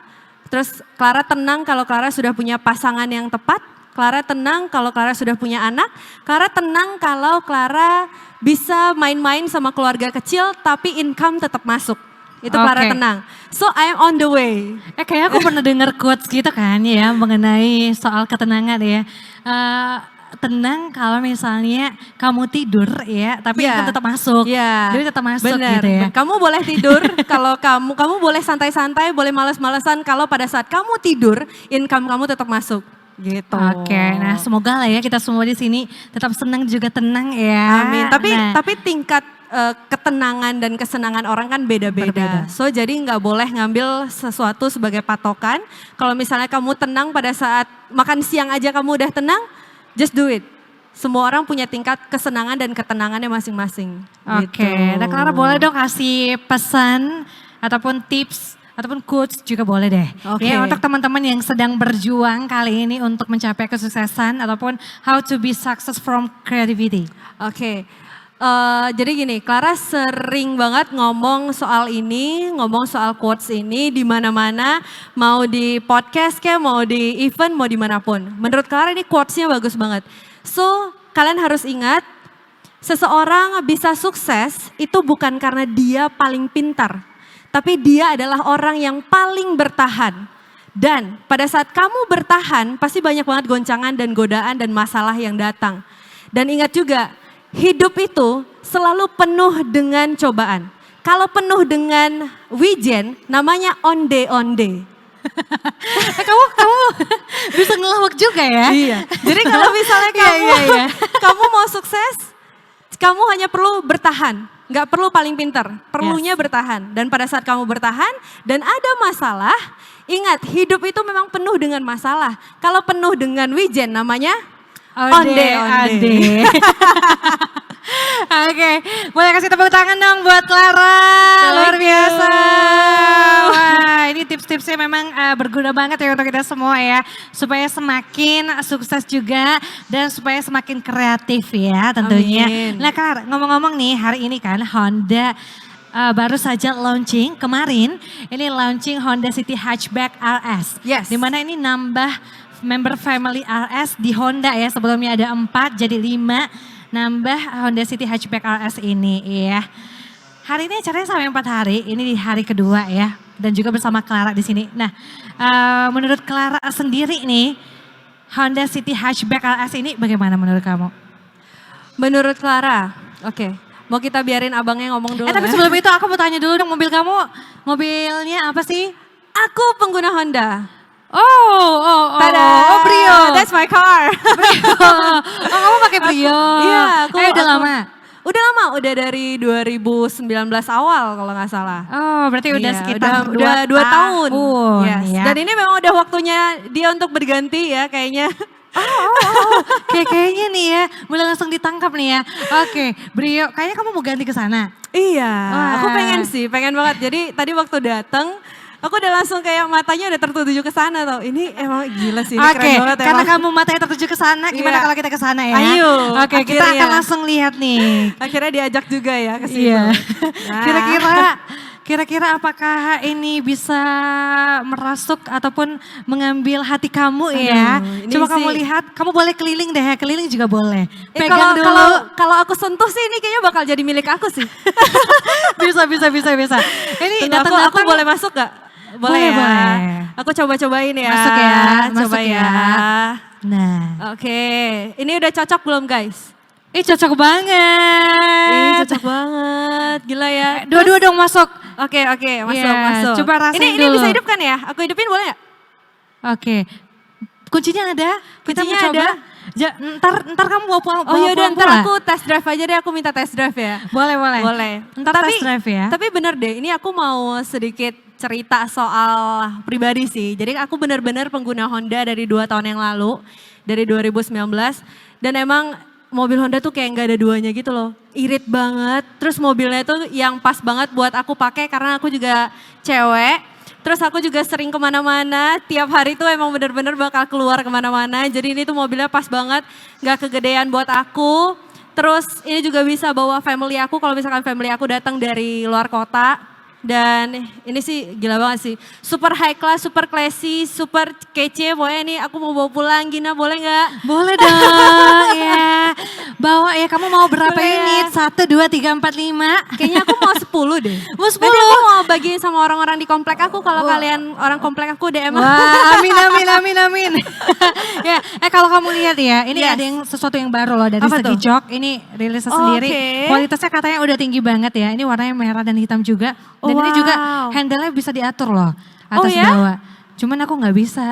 Terus Clara tenang kalau Clara sudah punya pasangan yang tepat. Clara tenang kalau Clara sudah punya anak. Clara tenang kalau Clara bisa main-main sama keluarga kecil tapi income tetap masuk. Itu Clara Oke. tenang. So I am on the way. Kayak aku pernah dengar quotes gitu kan ya mengenai soal ketenangan ya. Tenang kalau misalnya kamu tidur ya, tapi Iya. akan tetap masuk. Iya. Jadi tetap masuk Bener. gitu ya. Kamu boleh tidur kalau kamu boleh santai-santai, boleh males-malesan kalau pada saat kamu tidur income kamu tetap masuk. Gitu. Oke, nah semoga lah ya kita semua di sini tetap senang juga tenang ya. Amin. Nah, Tapi tingkat ketenangan dan kesenangan orang kan beda-beda. Berbeda. So jadi nggak boleh ngambil sesuatu sebagai patokan. Kalau misalnya kamu tenang pada saat makan siang aja kamu udah tenang, just do it. Semua orang punya tingkat kesenangan dan ketenangannya masing-masing. Oke, Gitu. nah Clara boleh dong kasih pesan ataupun tips ataupun quotes juga boleh deh. Oke. Ya untuk teman-teman yang sedang berjuang kali ini untuk mencapai kesuksesan ataupun how to be success from creativity. Oke. Jadi gini, Clara sering banget ngomong soal ini, ngomong soal quotes ini di mana-mana, mau di podcast kayak, mau di event, mau dimanapun. Menurut Clara ini quotesnya bagus banget. So, kalian harus ingat, seseorang bisa sukses itu bukan karena dia paling pintar, tapi dia adalah orang yang paling bertahan. Dan pada saat kamu bertahan, pasti banyak banget goncangan dan godaan dan masalah yang datang. Dan ingat juga, hidup itu selalu penuh dengan cobaan. Kalau penuh dengan wijen, namanya onde-onde. Kamu bisa ngelawak juga ya? Iya. Jadi kalau misalnya kamu kamu mau sukses, kamu hanya perlu bertahan. Nggak perlu paling pintar, perlunya bertahan. Dan pada saat kamu bertahan dan ada masalah, ingat hidup itu memang penuh dengan masalah. Kalau penuh dengan wijen namanya onde-onde. Oke, boleh kasih tepuk tangan dong buat Clara. Luar biasa. Wah, ini tips-tipsnya memang berguna banget ya untuk kita semua ya. Supaya semakin sukses juga dan supaya semakin kreatif ya tentunya. Amin. Nah Clara, ngomong-ngomong nih hari ini kan Honda baru saja launching kemarin. Ini launching Honda City Hatchback RS. Yes. Dimana ini nambah member family RS di Honda ya. Sebelumnya ada 4 jadi 5. Nambah Honda City Hatchback RS ini ya. Hari ini acaranya sampai 4 hari, ini di hari kedua ya. Dan juga bersama Clara di sini. Nah menurut Clara sendiri nih, Honda City Hatchback RS ini bagaimana menurut kamu? Menurut Clara, oke. Mau kita biarin abangnya ngomong dulu. Tapi ya? sebelum itu aku mau tanya dulu dong mobil kamu, mobilnya apa sih? Aku pengguna Honda. Tada. Oh Brio. That's my car. Oh kamu pakai Brio. Iya, Udah lama? Udah lama, udah dari 2019 awal kalau nggak salah. Oh berarti udah Iya, sekitar udah 2 tahun. Yes. Ya. Dan ini memang udah waktunya dia untuk berganti ya kayaknya. Kayaknya nih ya, mulai langsung ditangkap nih ya. Oke, Brio, kayaknya kamu mau ganti ke sana. Iya, aku Wah. pengen sih, pengen banget. Jadi tadi waktu datang, aku udah langsung kayak matanya udah tertuju ke sana tau. Ini emang gila sih, ini Oke, keren banget karena emang. kamu matanya tertuju ke sana, gimana Iya. kalau kita ke sana ya? Ayo, Oke, kita akhirnya. akan langsung lihat nih. Akhirnya diajak juga ya ke situ. Iya. Nah. Kira-kira apakah ini bisa merasuk ataupun mengambil hati kamu ya? ini Coba kamu sih- lihat, kamu boleh keliling deh, keliling juga boleh. Kalau Pegang dulu. kalau aku sentuh sih ini kayaknya bakal jadi milik aku sih. bisa. Ini Tunggu, datang-datang aku boleh masuk gak? Boleh ya. Boleh. Aku coba-cobain ya. Masuk ya, masuk Coba ya. Nah, Oke, ini udah cocok belum guys? cocok banget. Ih, cocok banget, gila ya. Dua-dua dong masuk. Oke, masuk, Iya, masuk. coba rasain ini dulu. bisa hidupkan ya? Aku hidupin boleh gak? Oke. Kuncinya ada. Kita Kuncinya mau coba. ada. Ntar kamu bawa pulang. Oh yaudah, pulang ntar pula? aku test drive aja deh, aku minta test drive ya. Boleh. Boleh. Ntar test drive ya. Tapi bener deh, ini aku mau sedikit cerita soal pribadi sih. Jadi aku benar-benar pengguna Honda dari 2 tahun yang lalu, dari 2019. Dan emang mobil Honda tuh kayak nggak ada duanya gitu loh. Irit banget, terus mobilnya tuh yang pas banget buat aku pakai karena aku juga cewek. Terus aku juga sering kemana-mana, tiap hari tuh emang bener-bener bakal keluar kemana-mana. Jadi ini tuh mobilnya pas banget, nggak kegedean buat aku. Terus ini juga bisa bawa family aku, kalau misalkan family aku datang dari luar kota. Dan ini sih gila banget sih. Super high class, super classy, super kece. Pokoknya ini aku mau bawa pulang. Gina boleh nggak? Boleh dong, ya. Bawa ya, kamu mau berapa Boleh ya. unit? 1, 2, 3, 4, 5. Kayaknya aku mau 10 deh. Mau 10? Nanti aku mau bagiin sama orang-orang di komplek aku. Kalau kalian orang komplek aku DM aku. Wah, amin, amin, amin, amin. Ya, kalau kamu lihat ya, ini Yes. ada yang sesuatu yang baru loh dari Apa segi tuh? jok. Ini rilisnya Oh, sendiri. oke. Kualitasnya katanya udah tinggi banget ya. Ini warnanya merah dan hitam juga. Dan ini juga Wow. handle-nya bisa diatur loh, Oh, atas ya? bawah. Cuman aku nggak bisa.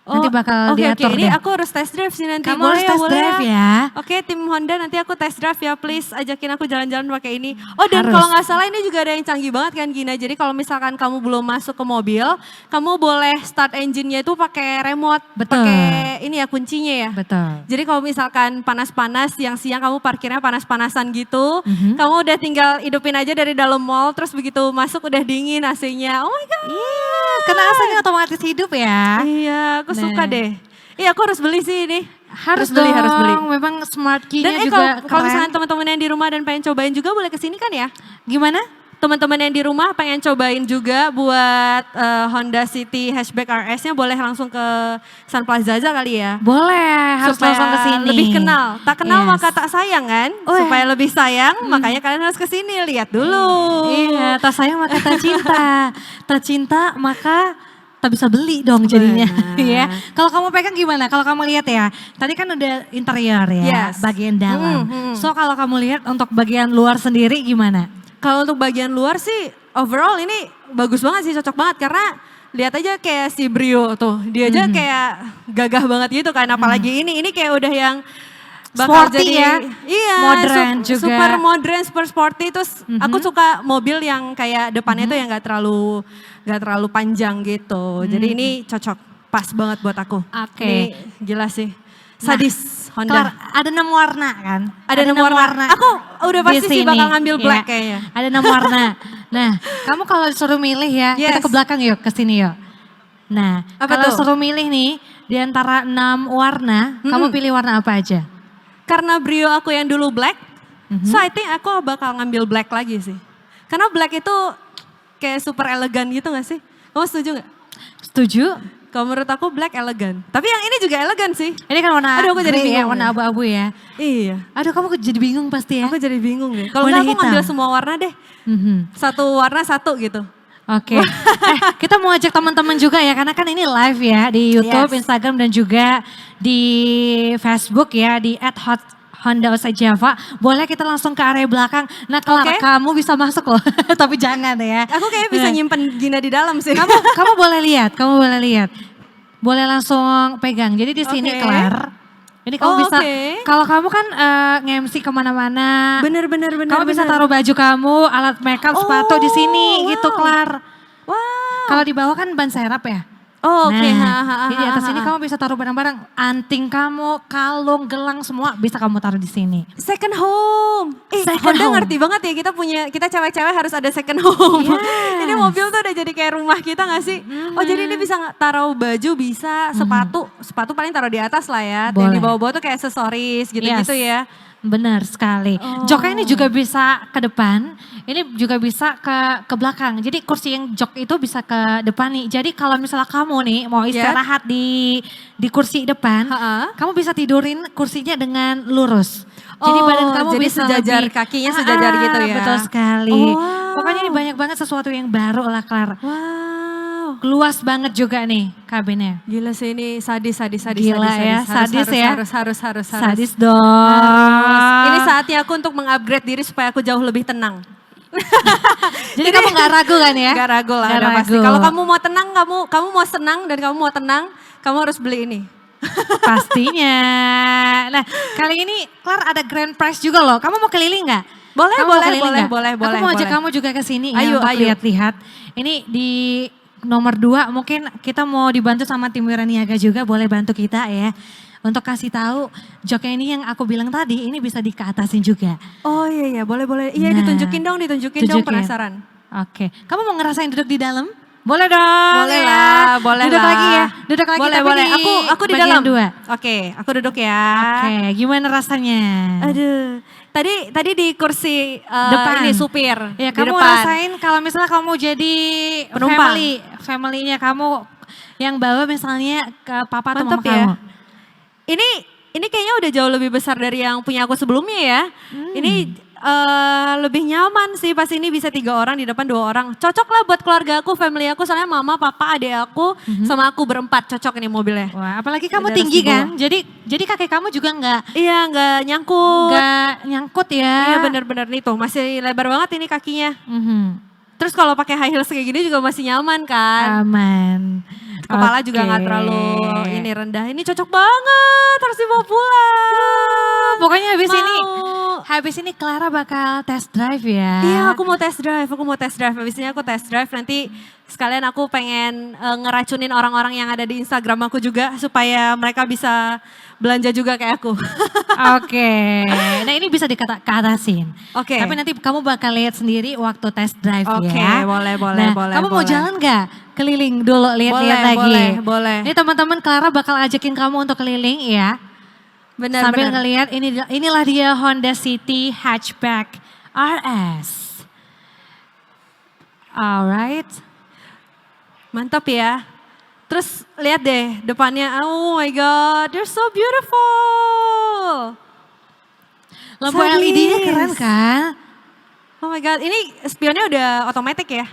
Nanti bakal Oke, diatur ini deh. aku harus test drive sih nanti. Kamu Boleh harus test drive ya. Oke, tim Honda nanti aku test drive ya, please ajakin aku jalan-jalan pakai ini. Oh, dan Harus. kalau nggak salah ini juga ada yang canggih banget kan Gina. Jadi kalau misalkan kamu belum masuk ke mobil, kamu boleh start engine-nya itu pakai remote, Betul. pakai ini ya kuncinya ya. Betul. Jadi kalau misalkan panas-panas, siang-siang kamu parkirnya panas-panasan gitu, Mhm. kamu udah tinggal hidupin aja dari dalam mall, terus begitu masuk udah dingin AC-nya. Oh my God. Iya, karena asalnya otomatis hidup ya. Iya, aku suka Nah. deh. Iya, aku harus beli sih ini. Harus beli, dong, harus beli. memang smart Dan key-nya juga kalau misalkan keren. teman-teman yang di rumah dan pengen cobain juga boleh kesini kan ya? Gimana? Teman-teman yang di rumah pengen cobain juga buat Honda City Hatchback RS-nya boleh langsung ke Sun Plaza kali ya. Boleh, harus Supaya langsung ke sini. lebih kenal. Tak kenal Yes. maka tak sayang kan? Oh, Supaya lebih sayang makanya kalian harus kesini lihat dulu. Iya, tak sayang maka tak cinta. Tak cinta maka tak bisa beli dong jadinya. Benar. Ya. Kalau kamu pegang gimana? Kalau kamu lihat ya, tadi kan udah interior ya, Yes. bagian dalam. Hmm. So kalau kamu lihat untuk bagian luar sendiri gimana? Kalau untuk bagian luar sih overall ini bagus banget sih, cocok banget karena lihat aja kayak si Brio tuh, dia aja kayak gagah banget gitu kan, apalagi ini kayak udah yang bakal Sporty jadi ya, iya, modern juga. super modern, super sporty. Terus aku suka mobil yang kayak depannya tuh yang nggak terlalu panjang gitu. Jadi ini cocok, pas banget buat aku. Oke. Ini gila sih, sadis Honda. Kelar, ada 6 warna kan? Ada 6 warna. Aku udah di pasti sih sini. bakal ngambil black Iya, kayaknya. Ada 6 warna. Nah, kamu kalau disuruh milih ya, kita Yes. ke belakang yuk, ke sini yuk. Nah, Apa kalau tuh? suruh milih nih, di antara 6 warna, kamu pilih warna apa aja? Karena Brio aku yang dulu black, Mhm. so I think aku bakal ngambil black lagi sih. Karena black itu kayak super elegan gitu gak sih? Kamu setuju gak? Setuju? Kalau menurut aku black elegan. Tapi yang ini juga elegan sih. Ini kan warna Aduh, aku jadi grey ya, bingung warna ya. abu-abu ya. Iya, Aduh, kamu jadi bingung pasti ya? aku jadi bingung deh. Kalau Warna nggak aku hitam. ngambil semua warna deh. Mhm. Satu warna satu gitu. Oke, kita mau ajak teman-teman juga ya, karena kan ini live ya di YouTube, Yes. Instagram dan juga di Facebook ya, di @honda_java. Boleh kita langsung ke area belakang. Nah, kalau Oke. kamu bisa masuk loh, tapi jangan ya. Aku kayaknya bisa Nah, nyimpen Gina di dalam sih. kamu boleh lihat, boleh langsung pegang. Jadi di sini Oke. Claire, ini kamu Oh, bisa. oke. Kalau kamu kan nge-MC kemana-mana. Bener. Kamu bisa taruh baju kamu, alat makeup, sepatu di sini gitu, wow. Claire. Wow. Kalau di bawah kan ban serap ya. Oh, oke. Nah, jadi di atas sini kamu bisa taruh barang-barang, anting kamu, kalung, gelang semua bisa kamu taruh di sini. Second home. Second Honda home. ngerti banget ya, kita cewek-cewek harus ada second home. Yes. Ini mobil tuh udah jadi kayak rumah kita gak sih? Oh jadi ini bisa taruh baju, bisa sepatu paling taruh di atas lah ya. Yang Boleh. di bawah-bawah tuh kayak aksesoris gitu-gitu Yes. ya. Benar sekali. Oh. Joknya ini juga bisa ke depan, ini juga bisa ke belakang. Jadi kursi yang jok itu bisa ke depan nih. Jadi kalau misalnya kamu nih mau istirahat di kursi depan, Ha-ha. kamu bisa tidurin kursinya dengan lurus. Jadi Oh, badan kamu jadi bisa sejajar, lebih, kakinya sejajar gitu ya? Betul sekali. Oh, wow. Pokoknya ini banyak banget sesuatu yang baru lah, Claire. Wow. Luas banget juga nih kabinnya. Gila sih ini sadis. Gila ya, sadis ya. Harus. Sadis dong. Ini saatnya aku untuk meng-upgrade diri supaya aku jauh lebih tenang. Jadi kamu gak ragu kan ya? Gak ragu lah, Gak udah pasti. ragu. Kalau kamu mau tenang, kamu mau senang dan kamu mau tenang, kamu harus beli ini. Pastinya. Nah, kali ini Claire ada grand prize juga loh. Kamu mau keliling nggak? Boleh, Kamu mau boleh, keliling nggak? boleh. Aku mau ajak boleh. kamu juga ke sini Ayo, ya untuk ayo. lihat-lihat. Ini di nomor 2 mungkin kita mau dibantu sama tim Wiraniaga juga, boleh bantu kita ya. Untuk kasih tahu joknya ini yang aku bilang tadi, ini bisa dikeatasin juga. Oh iya, boleh. Iya Nah, ditunjukin dong, tunjukin. penasaran. Oke, kamu mau ngerasain duduk di dalam? Boleh dong. Boleh ya. lah, boleh Duduk lah. lagi ya. Duduk lagi Boleh, tapi boleh. di Aku di bagian dalam. 2. Oke, aku duduk ya. Oke, gimana rasanya? Aduh, tadi di kursi Depan. ini supir Ya, di kamu depan. rasain kalau misalnya kamu jadi Penumpang. family-nya kamu yang bawa misalnya ke papa atau mama Mantap ya. kamu. Ini kayaknya udah jauh lebih besar dari yang punya aku sebelumnya ya. Ini lebih nyaman sih, pas ini bisa 3 orang di depan 2 orang. Cocok lah buat keluarga aku, family aku, soalnya mama, papa, adik aku, sama aku berempat cocok ini mobilnya. Wah, apalagi kamu Udah tinggi harus dibawa. kan? Jadi kakek kamu juga Iya, nggak nyangkut. nggak nyangkut ya. Iya bener-bener nih tuh, masih lebar banget ini kakinya. Mhm. Terus kalau pakai high heels kayak gini juga masih nyaman kan. Aman. Kepala juga nggak Oke. terlalu ini rendah. Ini cocok banget, harus dibawa pulang. Pokoknya Mau. habis ini Clara bakal test drive ya. Iya, aku mau test drive. Habis ini aku test drive, nanti sekalian aku pengen ngeracunin orang-orang yang ada di Instagram aku juga supaya mereka bisa belanja juga kayak aku. Oke. Nah, ini bisa dikatasin. Oke. Tapi nanti kamu bakal lihat sendiri waktu test drive Oke, ya. boleh, Nah, boleh. kamu mau jalan nggak? Keliling dulu lihat-lihat Boleh, lagi. boleh. Ini teman-teman Clara bakal ajakin kamu untuk keliling ya. Benar, Sambil benar. ngelihat inilah dia Honda City Hatchback RS. Alright. Mantap ya. Terus lihat deh depannya, oh my god, they're so beautiful. Lampu Sadis. LED-nya keren kan? Oh my god, ini spionnya udah otomatis ya?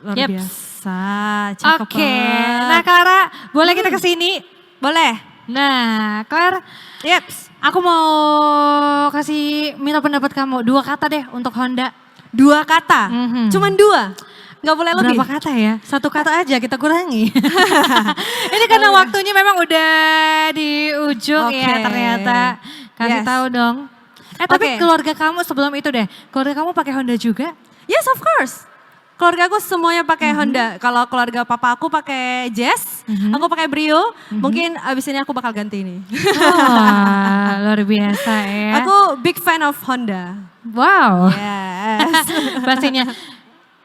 Luar Yeps. biasa, cakep Oke. banget. Nah, Clara, boleh kita ke sini? Boleh, Nah, Clara, yeps. aku mau minta pendapat kamu. 2 kata deh untuk Honda. 2 kata, Mhm. cuman 2, nggak boleh lebih. Berapa kata ya? 1 kata aja kita kurangi. Ini karena waktunya memang udah di ujung ya Oke. ternyata. Kasih Yes. tahu dong. Tapi Oke. keluarga kamu sebelum itu deh. Keluarga kamu pakai Honda juga? Yes, of course. Keluarga aku semuanya pakai Honda. Kalau keluarga papa aku pakai Jazz, aku pakai Brio. Mungkin abis ini aku bakal ganti ini. Wah, luar biasa ya. Aku big fan of Honda. Wow. Yes. Pastinya.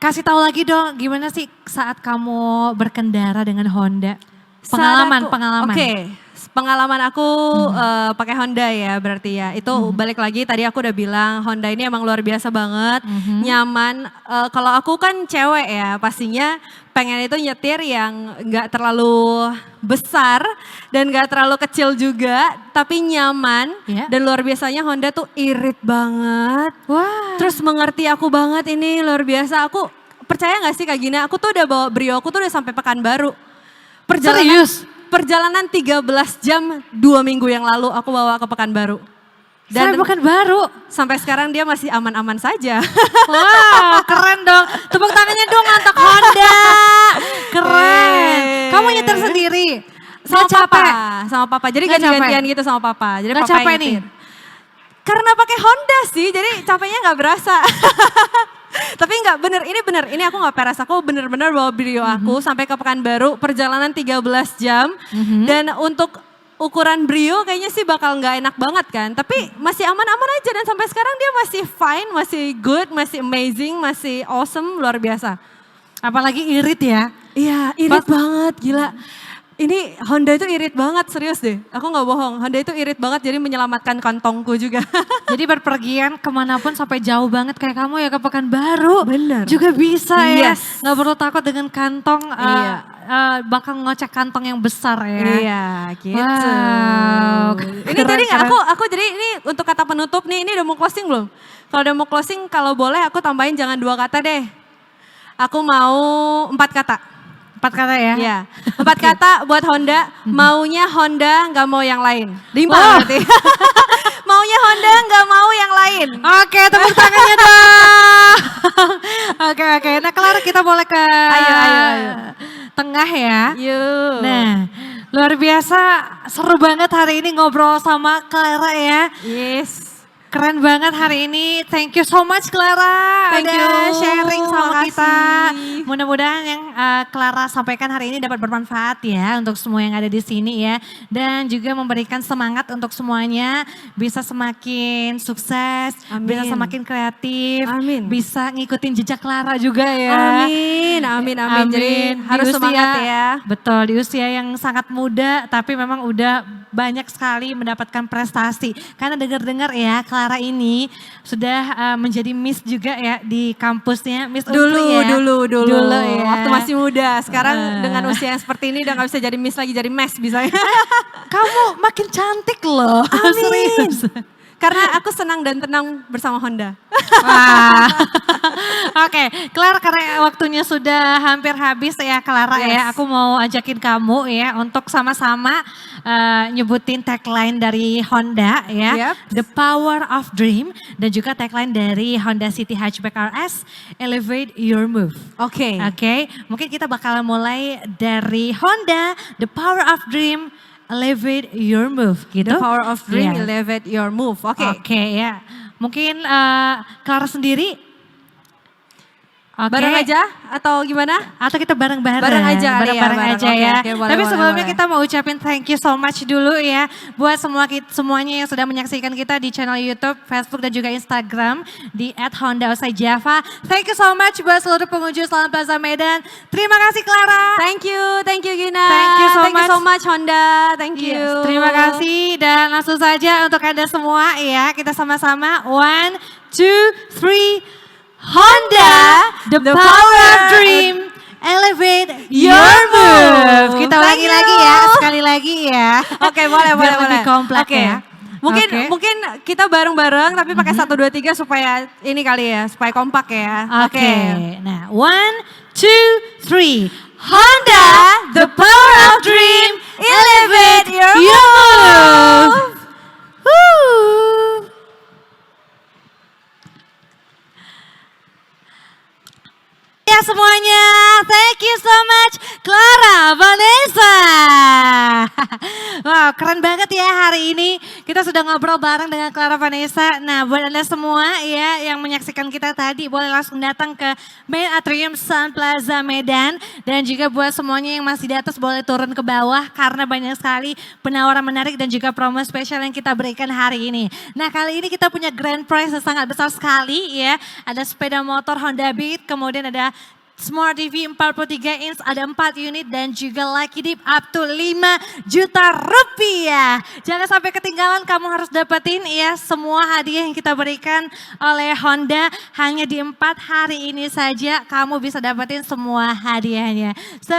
Kasih tahu lagi dong, gimana sih saat kamu berkendara dengan Honda? Pengalaman. Oke, pengalaman aku pakai Honda ya berarti ya. Itu balik lagi tadi aku udah bilang Honda ini emang luar biasa banget, nyaman. Kalau aku kan cewek ya, pastinya pengen itu nyetir yang nggak terlalu besar dan nggak terlalu kecil juga, tapi nyaman. Ya. Dan luar biasanya Honda tuh irit banget. Wah. Terus mengerti aku banget, ini luar biasa. Aku percaya gak sih Kak Gina, aku tuh udah bawa Brio, aku tuh udah sampai Pekanbaru. Serius? Perjalanan 13 jam 2 minggu yang lalu aku bawa ke Pekanbaru. Saya bukan baru. sampai sekarang dia masih aman-aman saja. Wow, keren dong. Tepuk tangannya dong untuk Honda. Keren. Yeay. Kamu nyetir sendiri? Sama Nggak papa, capek? sama papa. Jadi Nggak ganti-gantian capek? gitu sama papa. Jadi Nggak papa yang capek nih? nyetir. Karena pakai Honda sih, jadi capeknya nggak berasa. Tapi nggak bener, ini aku nggak peras, aku bener-bener bawa Brio aku sampai ke Pekanbaru, perjalanan 13 jam. Dan untuk ukuran Brio kayaknya sih bakal nggak enak banget kan. Tapi masih aman-aman aja dan sampai sekarang dia masih fine, masih good, masih amazing, masih awesome, luar biasa. Apalagi irit ya. Iya, irit banget, gila. Ini Honda itu irit banget, serius deh. Aku nggak bohong, Honda itu irit banget jadi menyelamatkan kantongku juga. Jadi berpergian kemanapun sampai jauh banget kayak kamu ya ke Pekanbaru. Bener. Juga bisa ya. Yes. Nggak perlu takut dengan kantong. Iya. Bakal ngocek kantong yang besar ya. Iya, gitu. Wow, Ini keren, tadi nggak, keren. aku jadi ini untuk kata penutup nih, ini udah mau closing belum? Kalau udah mau closing, kalau boleh aku tambahin jangan 2 kata deh. Aku mau 4 kata. 4 kata ya. Ya, 4 kata buat Honda. Maunya Honda, nggak mau yang lain. 5 Wah. berarti. Maunya Honda, nggak mau yang lain. Oke, tepuk tangannya dong. Oke. Nah, Clara kita boleh ke Ayo. tengah ya. Yuk. Nah, luar biasa seru banget hari ini ngobrol sama Clara ya. Yes. Keren banget hari ini. Thank you so much Clara. Thank udah you. sharing sama Makasih. kita. Mudah-mudahan yang Clara sampaikan hari ini dapat bermanfaat ya untuk semua yang ada di sini ya. Dan juga memberikan semangat untuk semuanya bisa semakin sukses, Amin. bisa semakin kreatif, Amin. bisa ngikutin jejak Clara juga ya. Amin. Jadi Di harus usia- semangat ya. Betul, di usia yang sangat muda tapi memang udah banyak sekali mendapatkan prestasi. Karena dengar-dengar ya Clara ini sudah menjadi Miss juga ya di kampusnya, Miss Unpri ya. Dulu ya. waktu masih muda. Sekarang dengan usia yang seperti ini udah gak bisa jadi Miss lagi, jadi Mes bisa. Kamu makin cantik loh. Serius. Karena aku senang dan tenang bersama Honda. Wah. Oke, Clara karena waktunya sudah hampir habis ya Clara ya. Aku mau ajakin kamu ya untuk sama-sama nyebutin tagline dari Honda ya. Yep. The Power of Dream dan juga tagline dari Honda City Hatchback RS, Elevate Your Move. Oke. Oke, mungkin kita bakal mulai dari Honda, The Power of Dream, Elevate Your Move gitu. The power of dream, Iya. elevate your move. Oke. Oke ya, mungkin Clara sendiri. Oke. Bareng aja atau gimana? Atau kita bareng-bareng. Bareng aja kali ya, Bareng-bareng bareng. aja Oke, ya. oke, boleh, Tapi boleh, sebelumnya boleh. kita mau ucapin thank you so much dulu ya. Buat semuanya yang sudah menyaksikan kita di channel YouTube, Facebook dan juga Instagram di @hondaosaijava. Thank you so much buat seluruh pengunjung Selamat Plaza Medan. Terima kasih Clara. Thank you Gina. Thank you so much. Honda. Thank you. Yes, terima kasih dan langsung saja untuk Anda semua ya. Kita sama-sama 1, 2, 3. Honda, the power of dream, elevate your move. Kita Thank ulangi you. lagi ya, sekali lagi ya. Oke, boleh. Biar lebih kompleks Oke. ya. Mungkin Oke. mungkin kita bareng-bareng tapi pakai 1 2 3 supaya ini kali ya, supaya kompak ya. Oke, nah 1, 2, 3. Honda, the power of dream, elevate your move. Woo. Ya semuanya, thank you so much Clara, Vanessa. Wow, keren banget ya hari ini. Kita sudah ngobrol bareng dengan Clara Vanessa. Nah, buat Anda semua ya yang menyaksikan kita tadi boleh langsung datang ke Main Atrium Sun Plaza Medan. Dan juga buat semuanya yang masih di atas boleh turun ke bawah karena banyak sekali penawaran menarik dan juga promo spesial yang kita berikan hari ini. Nah, kali ini kita punya grand prize yang sangat besar sekali ya. Ada sepeda motor Honda Beat, kemudian ada Smart TV 43 inch, ada 4 unit dan juga Lucky Dip up to 5 juta rupiah. Jangan sampai ketinggalan, kamu harus dapetin ya semua hadiah yang kita berikan oleh Honda. Hanya di 4 hari ini saja kamu bisa dapetin semua hadiahnya. So,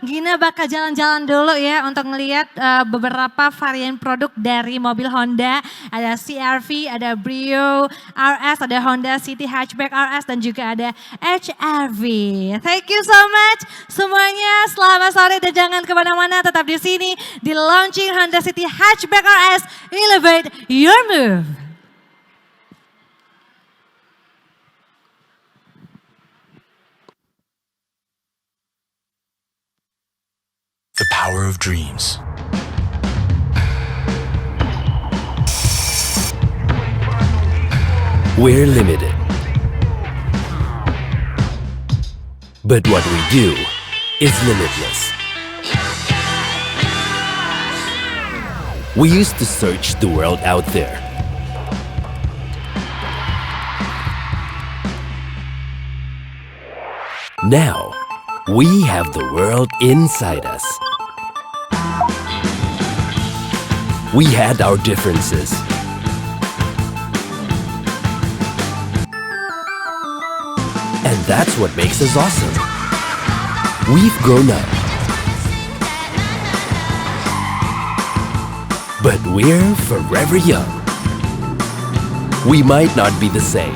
Gina bakal jalan-jalan dulu ya untuk ngelihat beberapa varian produk dari mobil Honda. Ada CR-V, ada Brio RS, ada Honda City Hatchback RS dan juga ada HR-V. Thank you so much semuanya. Selamat sore dan jangan kemana-mana, tetap di sini di launching Honda City Hatchback RS, Elevate Your Move. The power of dreams. We're limited. But what we do is limitless. We used to search the world out there. Now, we have the world inside us. We had our differences. And that's what makes us awesome. We've grown up. But we're forever young. We might not be the same.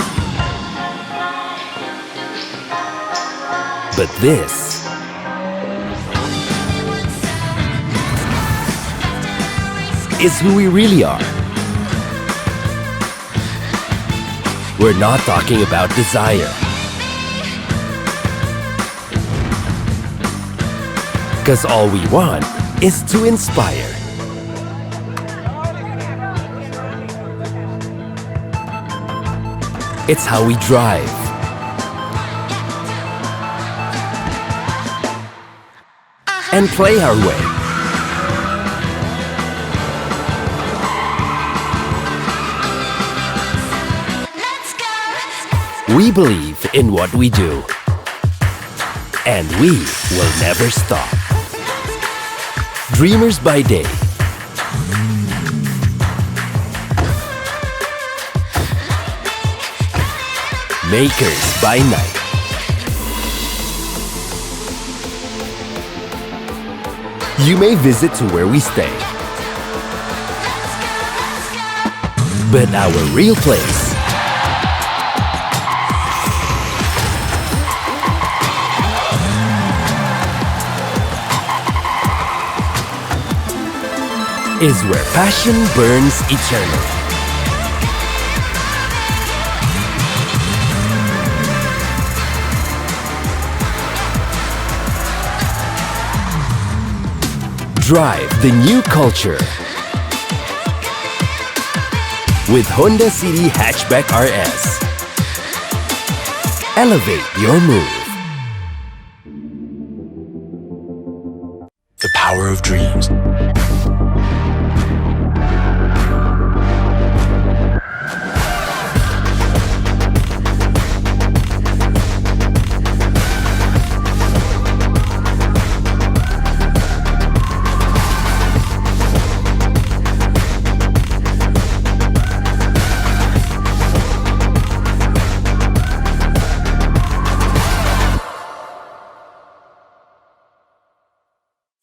But this is who we really are. We're not talking about desire. Because all we want is to inspire. It's how we drive. And play our way. We believe in what we do. And we will never stop. Dreamers by day. Makers by night. You may visit to where we stay. But our real place is where passion burns eternally. Drive the new culture with Honda City Hatchback RS. Elevate your move. The power of dreams.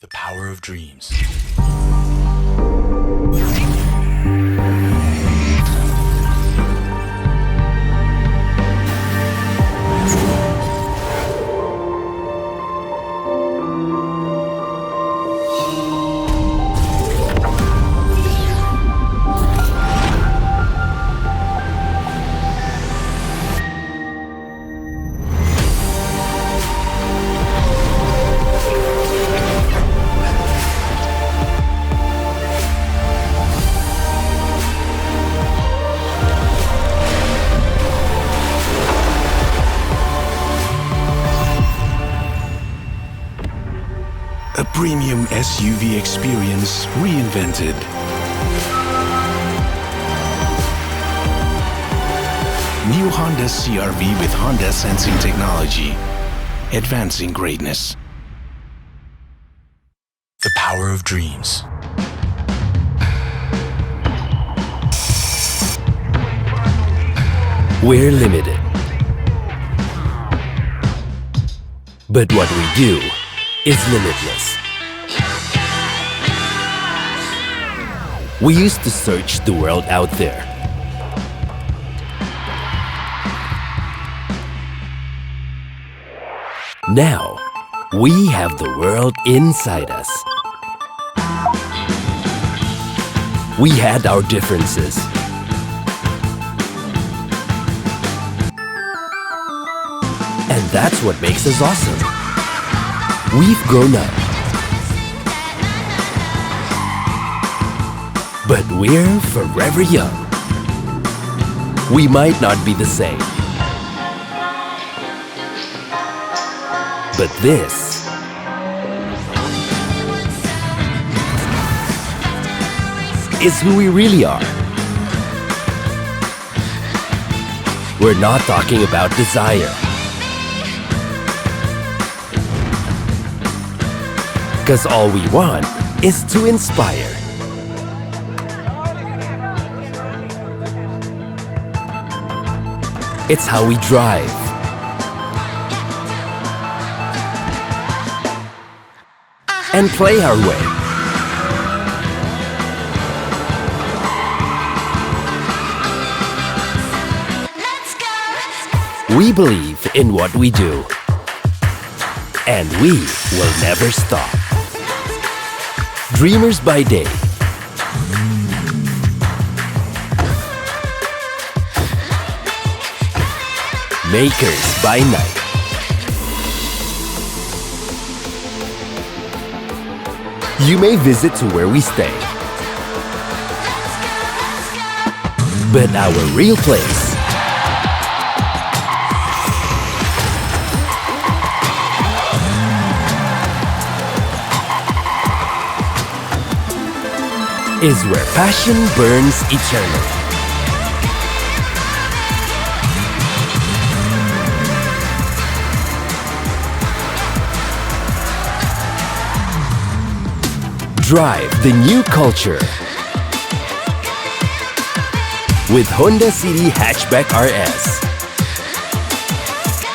The power of dreams. A premium SUV experience reinvented. New Honda CR-V with Honda Sensing Technology. Advancing greatness. The power of dreams. We're limited. But what we do is limitless. We used to search the world out there. Now, we have the world inside us. We had our differences. And that's what makes us awesome. We've grown up. But we're forever young. We might not be the same. But this is who we really are. We're not talking about desire. Because all we want is to inspire. It's how we drive. And play our way. We believe in what we do. And we will never stop. Dreamers by day. Makers by night. You may visit to where we stay. But our real place is where passion burns eternally. Drive the new culture with Honda City Hatchback RS.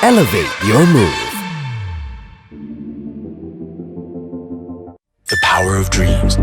Elevate your move. The power of dreams.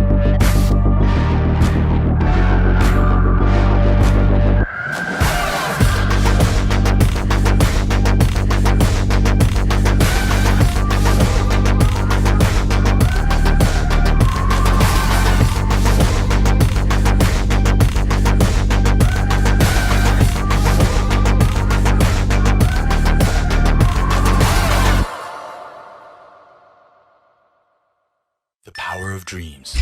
The power of dreams.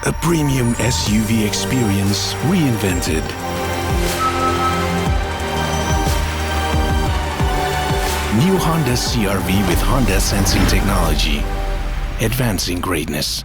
A premium SUV experience reinvented. New Honda CR-V with Honda Sensing Technology. Advancing greatness.